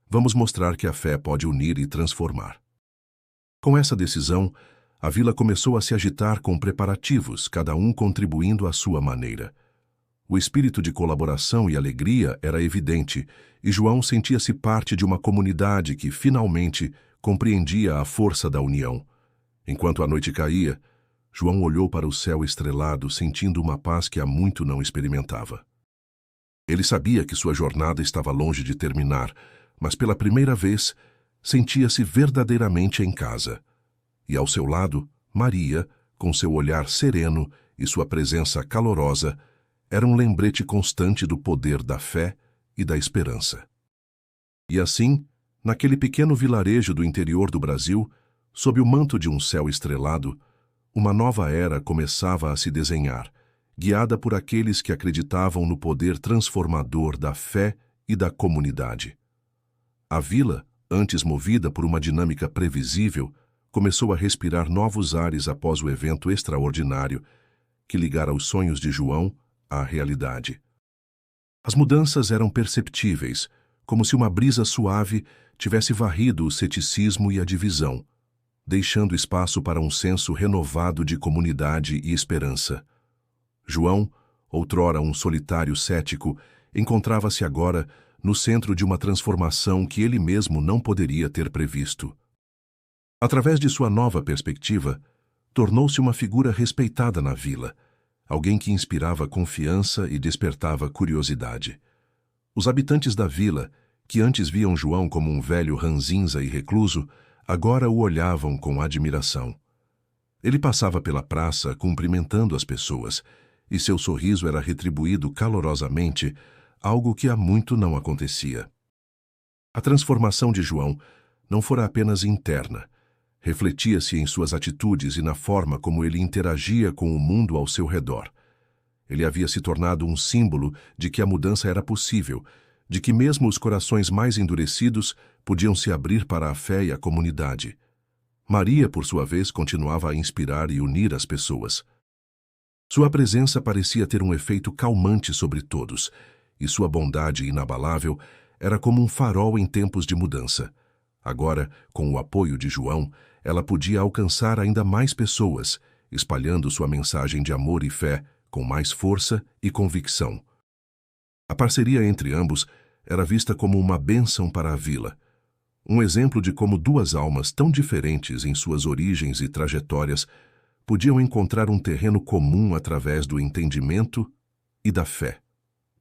[SPEAKER 1] Vamos mostrar que a fé pode unir e transformar." Com essa decisão, a vila começou a se agitar com preparativos, cada um contribuindo à sua maneira. O espírito de colaboração e alegria era evidente, e João sentia-se parte de uma comunidade que, finalmente, compreendia a força da união. Enquanto a noite caía, João olhou para o céu estrelado, sentindo uma paz que há muito não experimentava. Ele sabia que sua jornada estava longe de terminar, mas pela primeira vez sentia-se verdadeiramente em casa. E ao seu lado, Maria, com seu olhar sereno e sua presença calorosa, era um lembrete constante do poder da fé e da esperança. E assim, Naquele pequeno vilarejo do interior do Brasil, sob o manto de um céu estrelado, uma nova era começava a se desenhar, guiada por aqueles que acreditavam no poder transformador da fé e da comunidade. A vila, antes movida por uma dinâmica previsível, começou a respirar novos ares após o evento extraordinário que ligara os sonhos de João à realidade. As mudanças eram perceptíveis, como se uma brisa suave tivesse varrido o ceticismo e a divisão, deixando espaço para um senso renovado de comunidade e esperança. João, outrora um solitário cético, encontrava-se agora no centro de uma transformação que ele mesmo não poderia ter previsto. Através de sua nova perspectiva, tornou-se uma figura respeitada na vila, alguém que inspirava confiança e despertava curiosidade. Os habitantes da vila, que antes viam João como um velho ranzinza e recluso, agora o olhavam com admiração. Ele passava pela praça cumprimentando as pessoas, e seu sorriso era retribuído calorosamente, algo que há muito não acontecia. A transformação de João não fora apenas interna, refletia-se em suas atitudes e na forma como ele interagia com o mundo ao seu redor. Ele havia se tornado um símbolo de que a mudança era possível, de que mesmo os corações mais endurecidos podiam se abrir para a fé e a comunidade. Maria, por sua vez, continuava a inspirar e unir as pessoas. Sua presença parecia ter um efeito calmante sobre todos, e sua bondade inabalável era como um farol em tempos de mudança. Agora, com o apoio de João, ela podia alcançar ainda mais pessoas, espalhando sua mensagem de amor e fé com mais força e convicção. A parceria entre ambos era vista como uma bênção para a vila, um exemplo de como duas almas tão diferentes em suas origens e trajetórias podiam encontrar um terreno comum através do entendimento e da fé.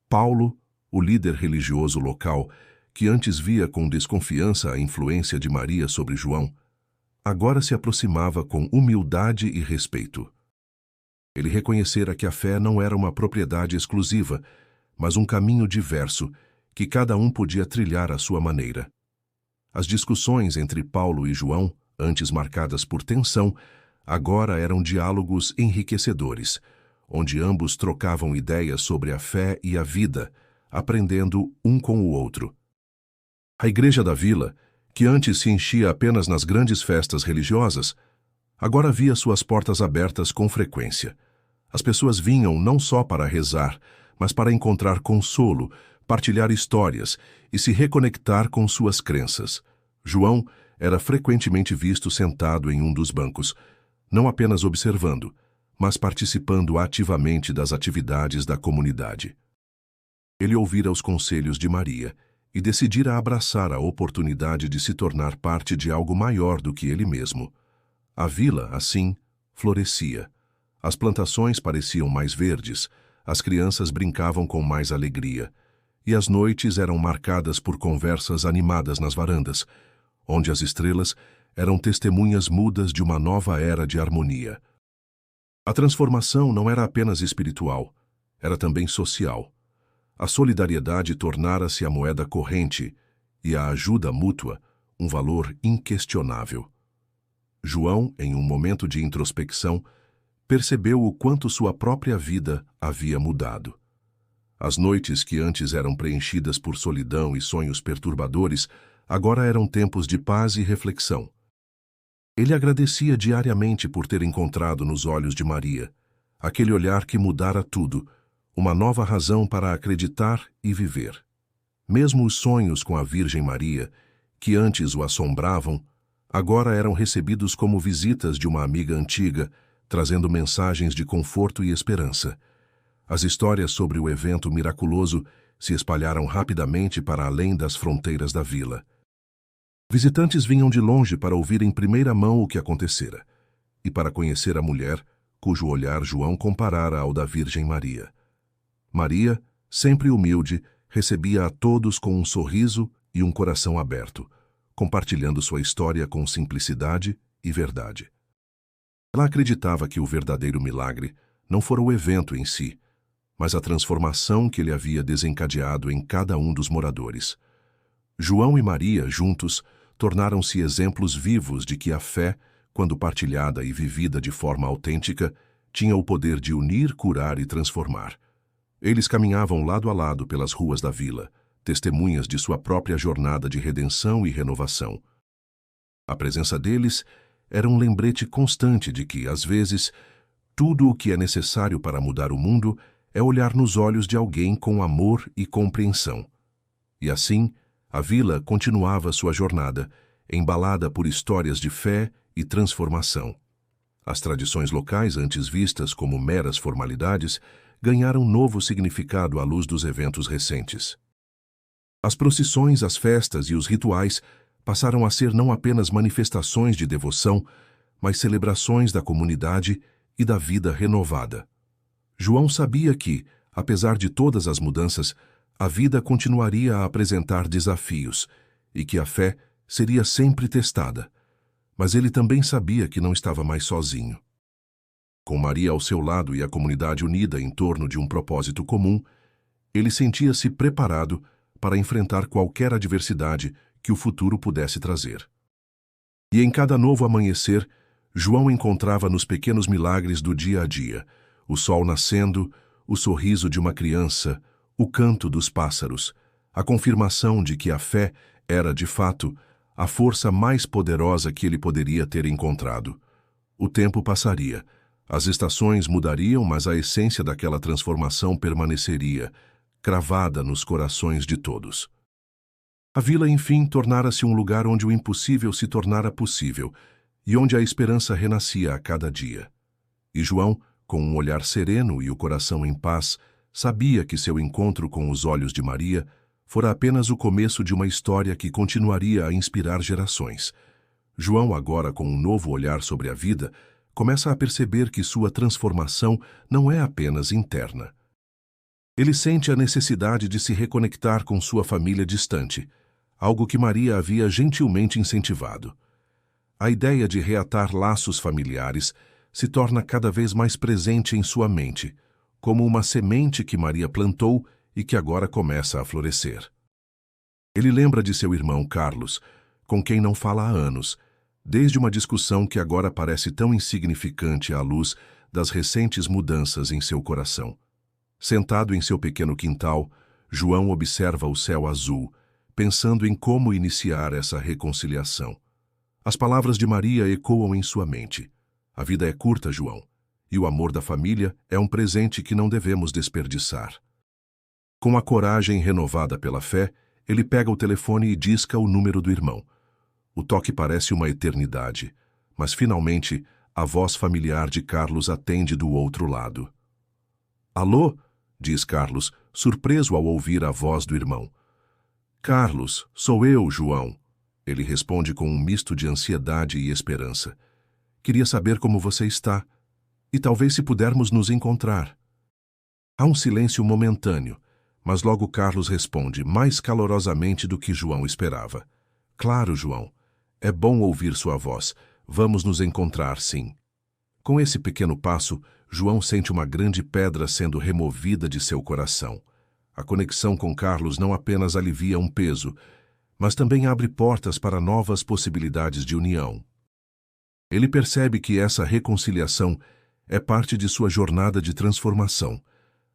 [SPEAKER 1] Paulo, o líder religioso local, que antes via com desconfiança a influência de Maria sobre João, agora se aproximava com humildade e respeito. Ele reconhecera que a fé não era uma propriedade exclusiva, mas um caminho diverso, que cada um podia trilhar à sua maneira. As discussões entre Paulo e João, antes marcadas por tensão, agora eram diálogos enriquecedores, onde ambos trocavam ideias sobre a fé e a vida, aprendendo um com o outro. A igreja da vila, que antes se enchia apenas nas grandes festas religiosas, agora via suas portas abertas com frequência. As pessoas vinham não só para rezar, mas para encontrar consolo, partilhar histórias e se reconectar com suas crenças. João era frequentemente visto sentado em um dos bancos, não apenas observando, mas participando ativamente das atividades da comunidade. Ele ouvira os conselhos de Maria e decidira abraçar a oportunidade de se tornar parte de algo maior do que ele mesmo. A vila, assim, florescia. As plantações pareciam mais verdes, as crianças brincavam com mais alegria, e as noites eram marcadas por conversas animadas nas varandas, onde as estrelas eram testemunhas mudas de uma nova era de harmonia. A transformação não era apenas espiritual, era também social. A solidariedade tornara-se a moeda corrente e a ajuda mútua um valor inquestionável. João, em um momento de introspecção, percebeu o quanto sua própria vida havia mudado. As noites que antes eram preenchidas por solidão e sonhos perturbadores, agora eram tempos de paz e reflexão. Ele agradecia diariamente por ter encontrado nos olhos de Maria aquele olhar que mudara tudo, uma nova razão para acreditar e viver. Mesmo os sonhos com a Virgem Maria, que antes o assombravam, agora eram recebidos como visitas de uma amiga antiga, trazendo mensagens de conforto e esperança. As histórias sobre o evento miraculoso se espalharam rapidamente para além das fronteiras da vila. Visitantes vinham de longe para ouvir em primeira mão o que acontecera, e para conhecer a mulher, cujo olhar João comparara ao da Virgem Maria. Maria, sempre humilde, recebia a todos com um sorriso e um coração aberto, compartilhando sua história com simplicidade e verdade. Ela acreditava que o verdadeiro milagre não fora o evento em si, mas a transformação que ele havia desencadeado em cada um dos moradores. João e Maria, juntos, tornaram-se exemplos vivos de que a fé, quando partilhada e vivida de forma autêntica, tinha o poder de unir, curar e transformar. Eles caminhavam lado a lado pelas ruas da vila, testemunhas de sua própria jornada de redenção e renovação. A presença deles era um lembrete constante de que, às vezes, tudo o que é necessário para mudar o mundo é olhar nos olhos de alguém com amor e compreensão. E assim, a vila continuava sua jornada, embalada por histórias de fé e transformação. As tradições locais, antes vistas como meras formalidades, ganharam novo significado à luz dos eventos recentes. As procissões, as festas e os rituais passaram a ser não apenas manifestações de devoção, mas celebrações da comunidade e da vida renovada. João sabia que, apesar de todas as mudanças, a vida continuaria a apresentar desafios e que a fé seria sempre testada. Mas ele também sabia que não estava mais sozinho. Com Maria ao seu lado e a comunidade unida em torno de um propósito comum, ele sentia-se preparado para enfrentar qualquer adversidade que o futuro pudesse trazer. E em cada novo amanhecer, João encontrava nos pequenos milagres do dia a dia, o sol nascendo, o sorriso de uma criança, o canto dos pássaros, a confirmação de que a fé era, de fato, a força mais poderosa que ele poderia ter encontrado. O tempo passaria, as estações mudariam, mas a essência daquela transformação permaneceria, cravada nos corações de todos. A vila, enfim, tornara-se um lugar onde o impossível se tornara possível e onde a esperança renascia a cada dia. E João, com um olhar sereno e o coração em paz, sabia que seu encontro com os olhos de Maria fora apenas o começo de uma história que continuaria a inspirar gerações. João, agora com um novo olhar sobre a vida, começa a perceber que sua transformação não é apenas interna. Ele sente a necessidade de se reconectar com sua família distante, algo que Maria havia gentilmente incentivado. A ideia de reatar laços familiares se torna cada vez mais presente em sua mente, como uma semente que Maria plantou e que agora começa a florescer. Ele lembra de seu irmão Carlos, com quem não fala há anos, desde uma discussão que agora parece tão insignificante à luz das recentes mudanças em seu coração. Sentado em seu pequeno quintal, João observa o céu azul, pensando em como iniciar essa reconciliação. As palavras de Maria ecoam em sua mente. A vida é curta, João, e o amor da família é um presente que não devemos desperdiçar. Com a coragem renovada pela fé, ele pega o telefone e disca o número do irmão. O toque parece uma eternidade, mas finalmente a voz familiar de Carlos atende do outro lado. Alô? Diz Carlos, surpreso ao ouvir a voz do irmão. Carlos, sou eu, João. Ele responde com um misto de ansiedade e esperança. Queria saber como você está, e talvez se pudermos nos encontrar. Há um silêncio momentâneo, mas logo Carlos responde, mais calorosamente do que João esperava. Claro, João. É bom ouvir sua voz. Vamos nos encontrar, sim. Com esse pequeno passo, João sente uma grande pedra sendo removida de seu coração. A conexão com Carlos não apenas alivia um peso, mas também abre portas para novas possibilidades de união. Ele percebe que essa reconciliação é parte de sua jornada de transformação,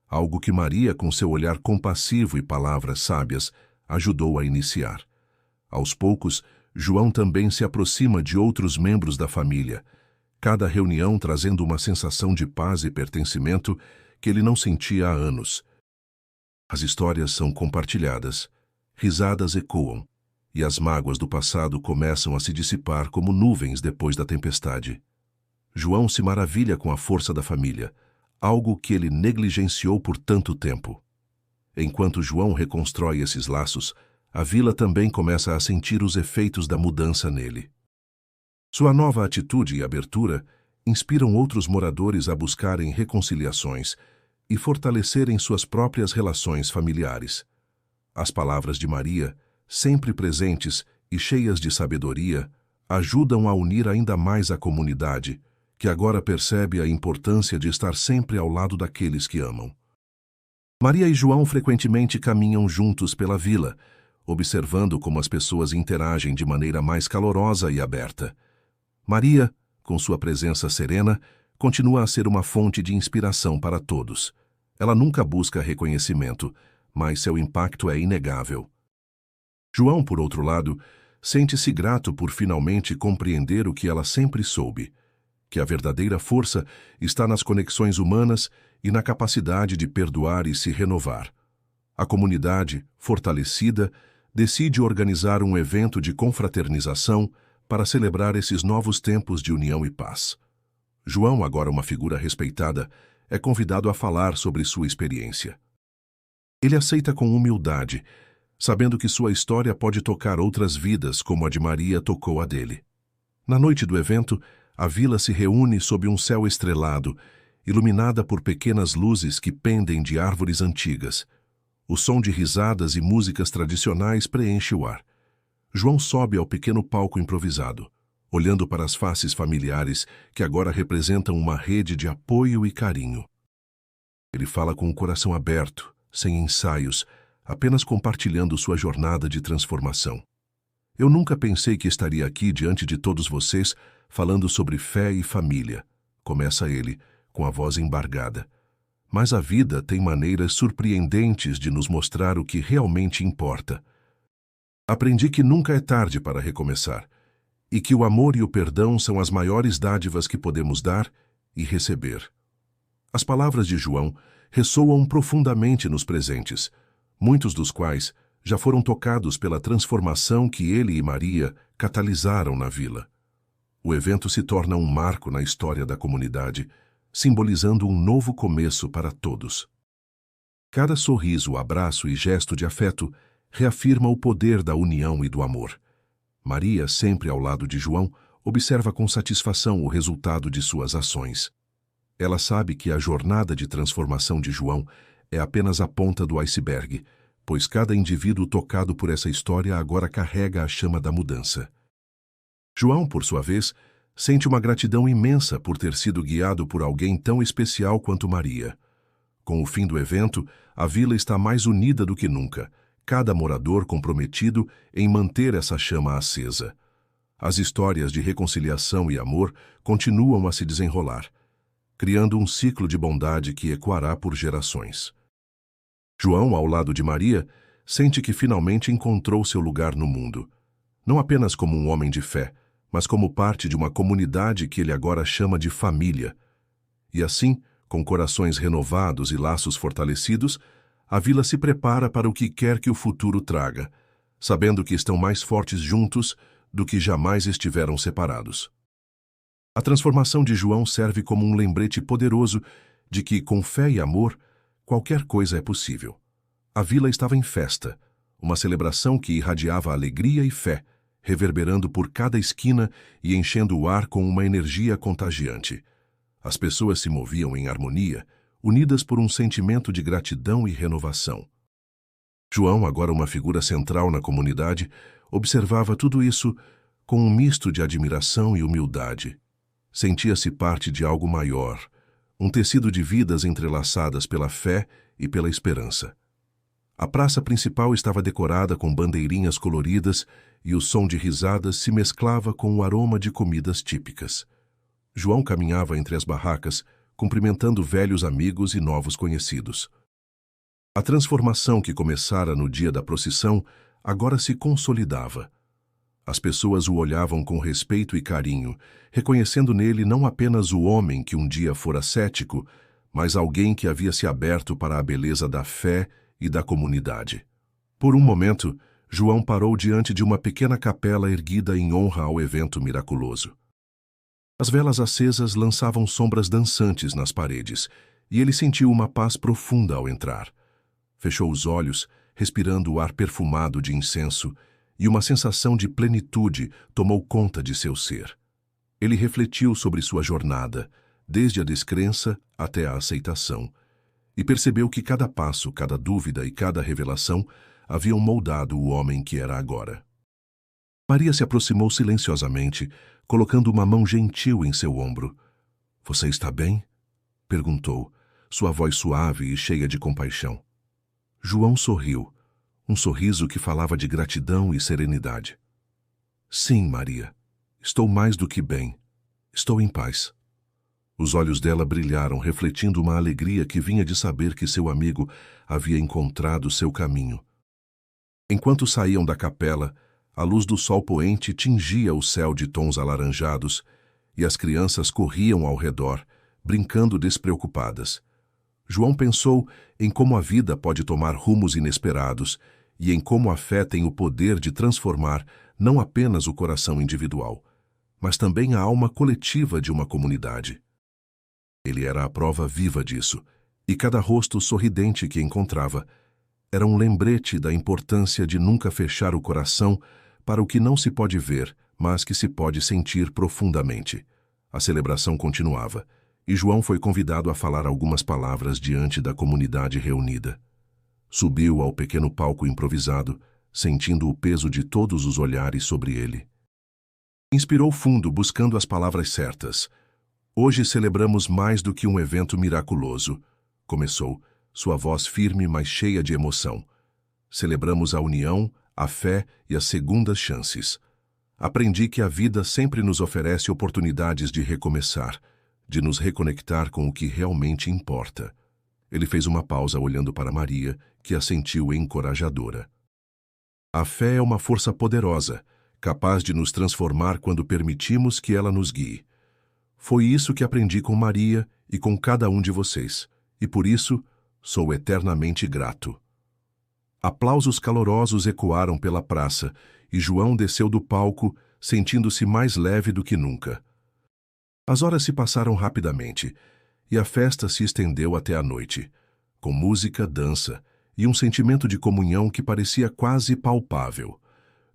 [SPEAKER 1] algo que Maria, com seu olhar compassivo e palavras sábias, ajudou a iniciar. Aos poucos, João também se aproxima de outros membros da família, cada reunião trazendo uma sensação de paz e pertencimento que ele não sentia há anos. As histórias são compartilhadas, risadas ecoam, e as mágoas do passado começam a se dissipar como nuvens depois da tempestade. João se maravilha com a força da família, algo que ele negligenciou por tanto tempo. Enquanto João reconstrói esses laços, a vila também começa a sentir os efeitos da mudança nele. Sua nova atitude e abertura inspiram outros moradores a buscarem reconciliações e fortalecerem suas próprias relações familiares. As palavras de Maria, sempre presentes e cheias de sabedoria, ajudam a unir ainda mais a comunidade, que agora percebe a importância de estar sempre ao lado daqueles que amam. Maria e João frequentemente caminham juntos pela vila, observando como as pessoas interagem de maneira mais calorosa e aberta. Maria, com sua presença serena, continua a ser uma fonte de inspiração para todos. Ela nunca busca reconhecimento, mas seu impacto é inegável. João, por outro lado, sente-se grato por finalmente compreender o que ela sempre soube, que a verdadeira força está nas conexões humanas e na capacidade de perdoar e se renovar. A comunidade, fortalecida, decide organizar um evento de confraternização para celebrar esses novos tempos de união e paz. João, agora uma figura respeitada, é convidado a falar sobre sua experiência. Ele aceita com humildade, sabendo que sua história pode tocar outras vidas como a de Maria tocou a dele. Na noite do evento, a vila se reúne sob um céu estrelado, iluminada por pequenas luzes que pendem de árvores antigas. O som de risadas e músicas tradicionais preenche o ar. João sobe ao pequeno palco improvisado, olhando para as faces familiares que agora representam uma rede de apoio e carinho. Ele fala com o coração aberto, sem ensaios, apenas compartilhando sua jornada de transformação. Eu nunca pensei que estaria aqui diante de todos vocês falando sobre fé e família, começa ele, com a voz embargada. Mas a vida tem maneiras surpreendentes de nos mostrar o que realmente importa. Aprendi que nunca é tarde para recomeçar, e que o amor e o perdão são as maiores dádivas que podemos dar e receber. As palavras de João ressoam profundamente nos presentes, muitos dos quais já foram tocados pela transformação que ele e Maria catalisaram na vila. O evento se torna um marco na história da comunidade, simbolizando um novo começo para todos. Cada sorriso, abraço e gesto de afeto reafirma o poder da união e do amor. Maria, sempre ao lado de João, observa com satisfação o resultado de suas ações. Ela sabe que a jornada de transformação de João é apenas a ponta do iceberg, pois cada indivíduo tocado por essa história agora carrega a chama da mudança. João, por sua vez, sente uma gratidão imensa por ter sido guiado por alguém tão especial quanto Maria. Com o fim do evento, a vila está mais unida do que nunca, cada morador comprometido em manter essa chama acesa. As histórias de reconciliação e amor continuam a se desenrolar, criando um ciclo de bondade que ecoará por gerações. João, ao lado de Maria, sente que finalmente encontrou seu lugar no mundo, não apenas como um homem de fé, mas como parte de uma comunidade que ele agora chama de família. E assim, com corações renovados e laços fortalecidos, a vila se prepara para o que quer que o futuro traga, sabendo que estão mais fortes juntos do que jamais estiveram separados. A transformação de João serve como um lembrete poderoso de que, com fé e amor, qualquer coisa é possível. A vila estava em festa, uma celebração que irradiava alegria e fé, reverberando por cada esquina e enchendo o ar com uma energia contagiante. As pessoas se moviam em harmonia, unidas por um sentimento de gratidão e renovação. João, agora uma figura central na comunidade, observava tudo isso com um misto de admiração e humildade. Sentia-se parte de algo maior, um tecido de vidas entrelaçadas pela fé e pela esperança. A praça principal estava decorada com bandeirinhas coloridas e o som de risadas se mesclava com o aroma de comidas típicas. João caminhava entre as barracas, cumprimentando velhos amigos e novos conhecidos. A transformação que começara no dia da procissão agora se consolidava. As pessoas o olhavam com respeito e carinho, reconhecendo nele não apenas o homem que um dia fora cético, mas alguém que havia se aberto para a beleza da fé e da comunidade. Por um momento, João parou diante de uma pequena capela erguida em honra ao evento miraculoso. As velas acesas lançavam sombras dançantes nas paredes, e ele sentiu uma paz profunda ao entrar. Fechou os olhos, respirando o ar perfumado de incenso, e uma sensação de plenitude tomou conta de seu ser. Ele refletiu sobre sua jornada, desde a descrença até a aceitação, e percebeu que cada passo, cada dúvida e cada revelação haviam moldado o homem que era agora. Maria se aproximou silenciosamente, colocando uma mão gentil em seu ombro. — Você está bem? — perguntou, sua voz suave e cheia de compaixão. João sorriu, Um sorriso que falava de gratidão e serenidade. Sim, Maria. Estou mais do que bem. Estou em paz. Os olhos dela brilharam, refletindo uma alegria que vinha de saber que seu amigo havia encontrado seu caminho. Enquanto saíam da capela, a luz do sol poente tingia o céu de tons alaranjados e as crianças corriam ao redor, brincando despreocupadas. João pensou em como a vida pode tomar rumos inesperados e em como a fé tem o poder de transformar não apenas o coração individual, mas também a alma coletiva de uma comunidade. Ele era a prova viva disso, e cada rosto sorridente que encontrava era um lembrete da importância de nunca fechar o coração para o que não se pode ver, mas que se pode sentir profundamente. A celebração continuava, e João foi convidado a falar algumas palavras diante da comunidade reunida. Subiu ao pequeno palco improvisado, sentindo o peso de todos os olhares sobre ele. Inspirou fundo, buscando as palavras certas. Hoje celebramos mais do que um evento miraculoso, começou, sua voz firme, mas cheia de emoção. Celebramos a união, a fé e as segundas chances. Aprendi que a vida sempre nos oferece oportunidades de recomeçar, de nos reconectar com o que realmente importa. Ele fez uma pausa olhando para Maria, que a sentiu encorajadora. A fé é uma força poderosa, capaz de nos transformar quando permitimos que ela nos guie. Foi isso que aprendi com Maria e com cada um de vocês, e por isso sou eternamente grato. Aplausos calorosos ecoaram pela praça, e João desceu do palco, sentindo-se mais leve do que nunca. As horas se passaram rapidamente, e a festa se estendeu até a noite, com música, dança e um sentimento de comunhão que parecia quase palpável.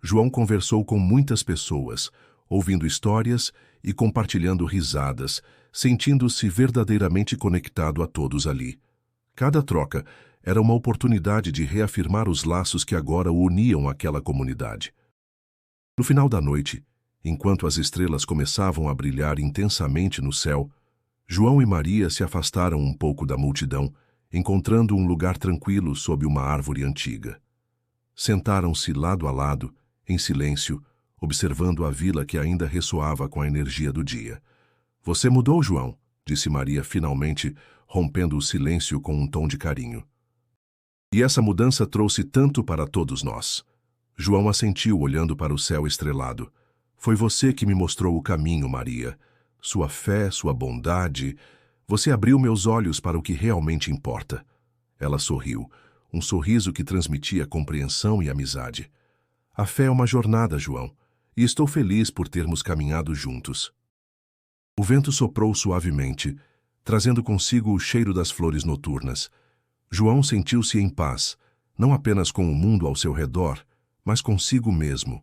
[SPEAKER 1] João conversou com muitas pessoas, ouvindo histórias e compartilhando risadas, sentindo-se verdadeiramente conectado a todos ali. Cada troca era uma oportunidade de reafirmar os laços que agora o uniam àquela comunidade. No final da noite, enquanto as estrelas começavam a brilhar intensamente no céu, João e Maria se afastaram um pouco da multidão, encontrando um lugar tranquilo sob uma árvore antiga. Sentaram-se lado a lado, em silêncio, observando a vila que ainda ressoava com a energia do dia. Você mudou, João, disse Maria finalmente, rompendo o silêncio com um tom de carinho. E essa mudança trouxe tanto para todos nós. João assentiu, olhando para o céu estrelado. Foi você que me mostrou o caminho, Maria. Sua fé, sua bondade. Você abriu meus olhos para o que realmente importa. Ela sorriu, um sorriso que transmitia compreensão e amizade. A fé é uma jornada, João, e estou feliz por termos caminhado juntos. O vento soprou suavemente, trazendo consigo o cheiro das flores noturnas. João sentiu-se em paz, não apenas com o mundo ao seu redor, mas consigo mesmo.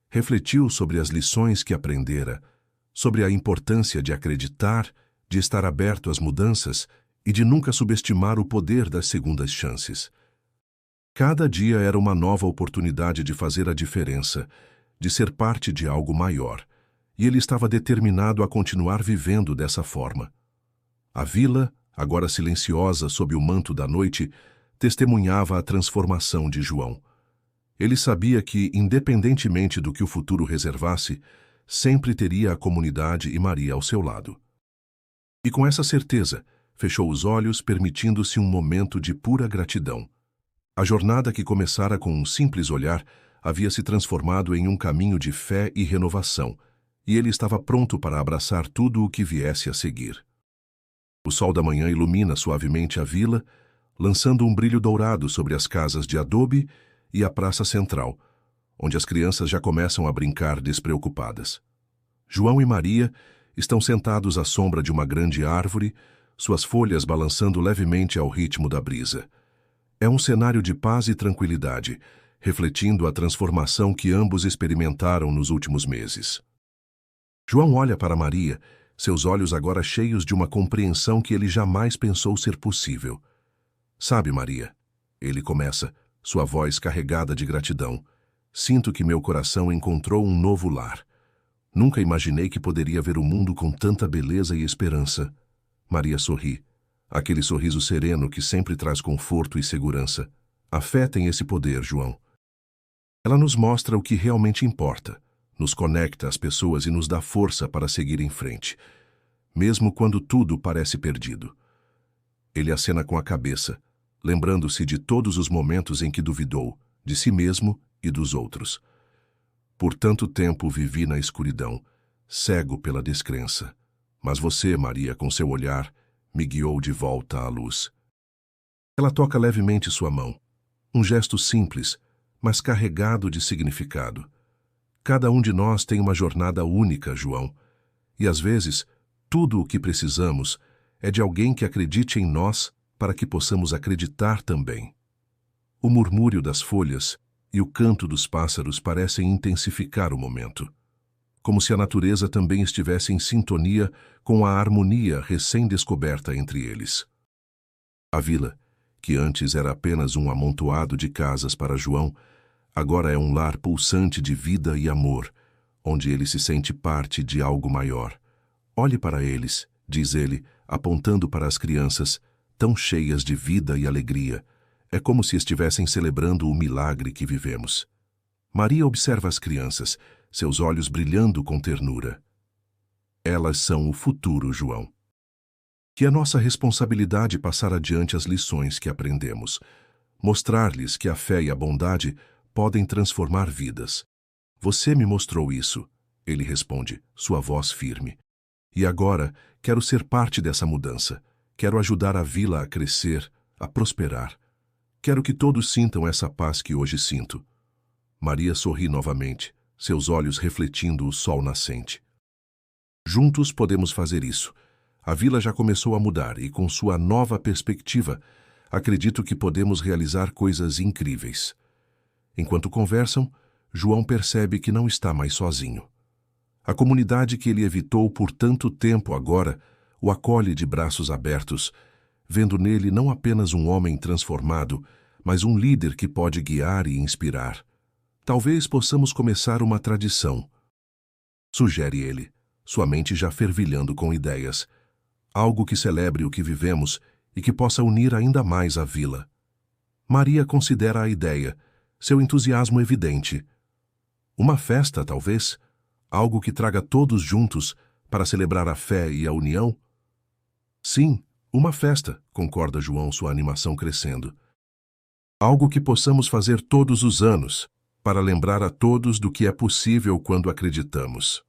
[SPEAKER 1] Refletiu sobre as lições que aprendera, sobre a importância de acreditar, de estar aberto às mudanças e de nunca subestimar o poder das segundas chances. Cada dia era uma nova oportunidade de fazer a diferença, de ser parte de algo maior, e ele estava determinado a continuar vivendo dessa forma. A vila, agora silenciosa sob o manto da noite, testemunhava a transformação de João. Ele sabia que, independentemente do que o futuro reservasse, sempre teria a comunidade e Maria ao seu lado. E com essa certeza, fechou os olhos, permitindo-se um momento de pura gratidão. A jornada que começara com um simples olhar havia se transformado em um caminho de fé e renovação, e ele estava pronto para abraçar tudo o que viesse a seguir. O sol da manhã ilumina suavemente a vila, lançando um brilho dourado sobre as casas de adobe e a praça central, onde as crianças já começam a brincar despreocupadas. João e Maria estão sentados à sombra de uma grande árvore, suas folhas balançando levemente ao ritmo da brisa. É um cenário de paz e tranquilidade, refletindo a transformação que ambos experimentaram nos últimos meses. João olha para Maria, seus olhos agora cheios de uma compreensão que ele jamais pensou ser possível. Sabe, Maria, ele começa, sua voz carregada de gratidão, sinto que meu coração encontrou um novo lar. Nunca imaginei que poderia ver o mundo com tanta beleza e esperança. Maria sorri, aquele sorriso sereno que sempre traz conforto e segurança. A fé tem esse poder, João. Ela nos mostra o que realmente importa, nos conecta às pessoas e nos dá força para seguir em frente, mesmo quando tudo parece perdido. Ele acena com a cabeça, lembrando-se de todos os momentos em que duvidou, de si mesmo e dos outros. Por tanto tempo vivi na escuridão, cego pela descrença. Mas você, Maria, com seu olhar, me guiou de volta à luz. Ela toca levemente sua mão. Um gesto simples, mas carregado de significado. Cada um de nós tem uma jornada única, João. E às vezes, tudo o que precisamos é de alguém que acredite em nós para que possamos acreditar também. O murmúrio das folhas e o canto dos pássaros parecem intensificar o momento, como se a natureza também estivesse em sintonia com a harmonia recém-descoberta entre eles. A vila, que antes era apenas um amontoado de casas para João, agora é um lar pulsante de vida e amor, onde ele se sente parte de algo maior. Olhe para eles, diz ele, apontando para as crianças, tão cheias de vida e alegria. É como se estivessem celebrando o milagre que vivemos. Maria observa as crianças, seus olhos brilhando com ternura. Elas são o futuro, João. Que é nossa responsabilidade passar adiante as lições que aprendemos, mostrar-lhes que a fé e a bondade podem transformar vidas. Você me mostrou isso, ele responde, sua voz firme. E agora quero ser parte dessa mudança. Quero ajudar a vila a crescer, a prosperar. Quero que todos sintam essa paz que hoje sinto. Maria sorri novamente, seus olhos refletindo o sol nascente. Juntos podemos fazer isso. A vila já começou a mudar e, com sua nova perspectiva, acredito que podemos realizar coisas incríveis. Enquanto conversam, João percebe que não está mais sozinho. A comunidade que ele evitou por tanto tempo agora o acolhe de braços abertos, vendo nele não apenas um homem transformado, mas um líder que pode guiar e inspirar. Talvez possamos começar uma tradição, sugere ele, sua mente já fervilhando com ideias. Algo que celebre o que vivemos e que possa unir ainda mais a vila. Maria considera a ideia, seu entusiasmo evidente. Uma festa, talvez? Algo que traga todos juntos para celebrar a fé e a união? Sim, uma festa, concorda João, sua animação crescendo. Algo que possamos fazer todos os anos, para lembrar a todos do que é possível quando acreditamos.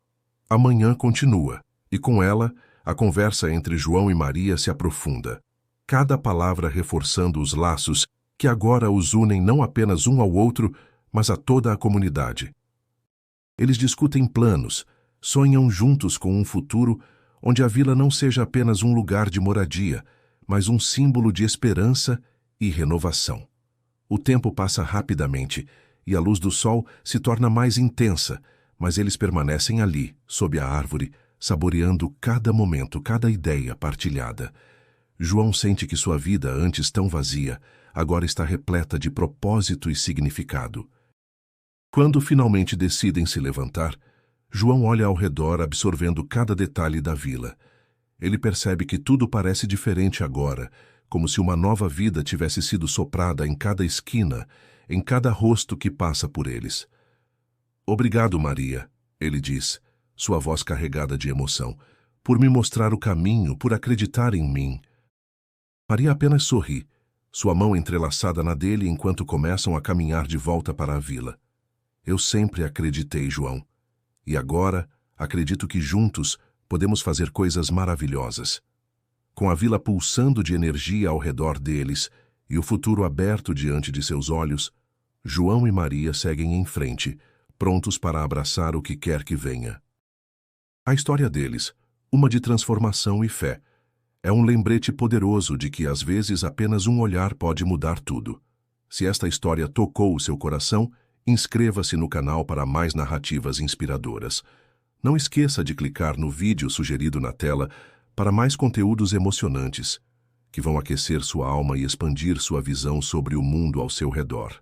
[SPEAKER 1] A manhã continua, e com ela, a conversa entre João e Maria se aprofunda, cada palavra reforçando os laços que agora os unem não apenas um ao outro, mas a toda a comunidade. Eles discutem planos, sonham juntos com um futuro onde a vila não seja apenas um lugar de moradia, mas um símbolo de esperança e renovação. O tempo passa rapidamente e a luz do sol se torna mais intensa, mas eles permanecem ali, sob a árvore, saboreando cada momento, cada ideia partilhada. João sente que sua vida, antes tão vazia, agora está repleta de propósito e significado. Quando finalmente decidem se levantar, João olha ao redor, absorvendo cada detalhe da vila. Ele percebe que tudo parece diferente agora, como se uma nova vida tivesse sido soprada em cada esquina, em cada rosto que passa por eles. Obrigado, Maria, ele diz, sua voz carregada de emoção, por me mostrar o caminho, por acreditar em mim. Maria apenas sorri, sua mão entrelaçada na dele enquanto começam a caminhar de volta para a vila. Eu sempre acreditei, João. E agora, acredito que juntos podemos fazer coisas maravilhosas. Com a vila pulsando de energia ao redor deles e o futuro aberto diante de seus olhos, João e Maria seguem em frente, prontos para abraçar o que quer que venha. A história deles, uma de transformação e fé, é um lembrete poderoso de que às vezes apenas um olhar pode mudar tudo. Se esta história tocou o seu coração, inscreva-se no canal para mais narrativas inspiradoras. Não esqueça de clicar no vídeo sugerido na tela para mais conteúdos emocionantes, que vão aquecer sua alma e expandir sua visão sobre o mundo ao seu redor.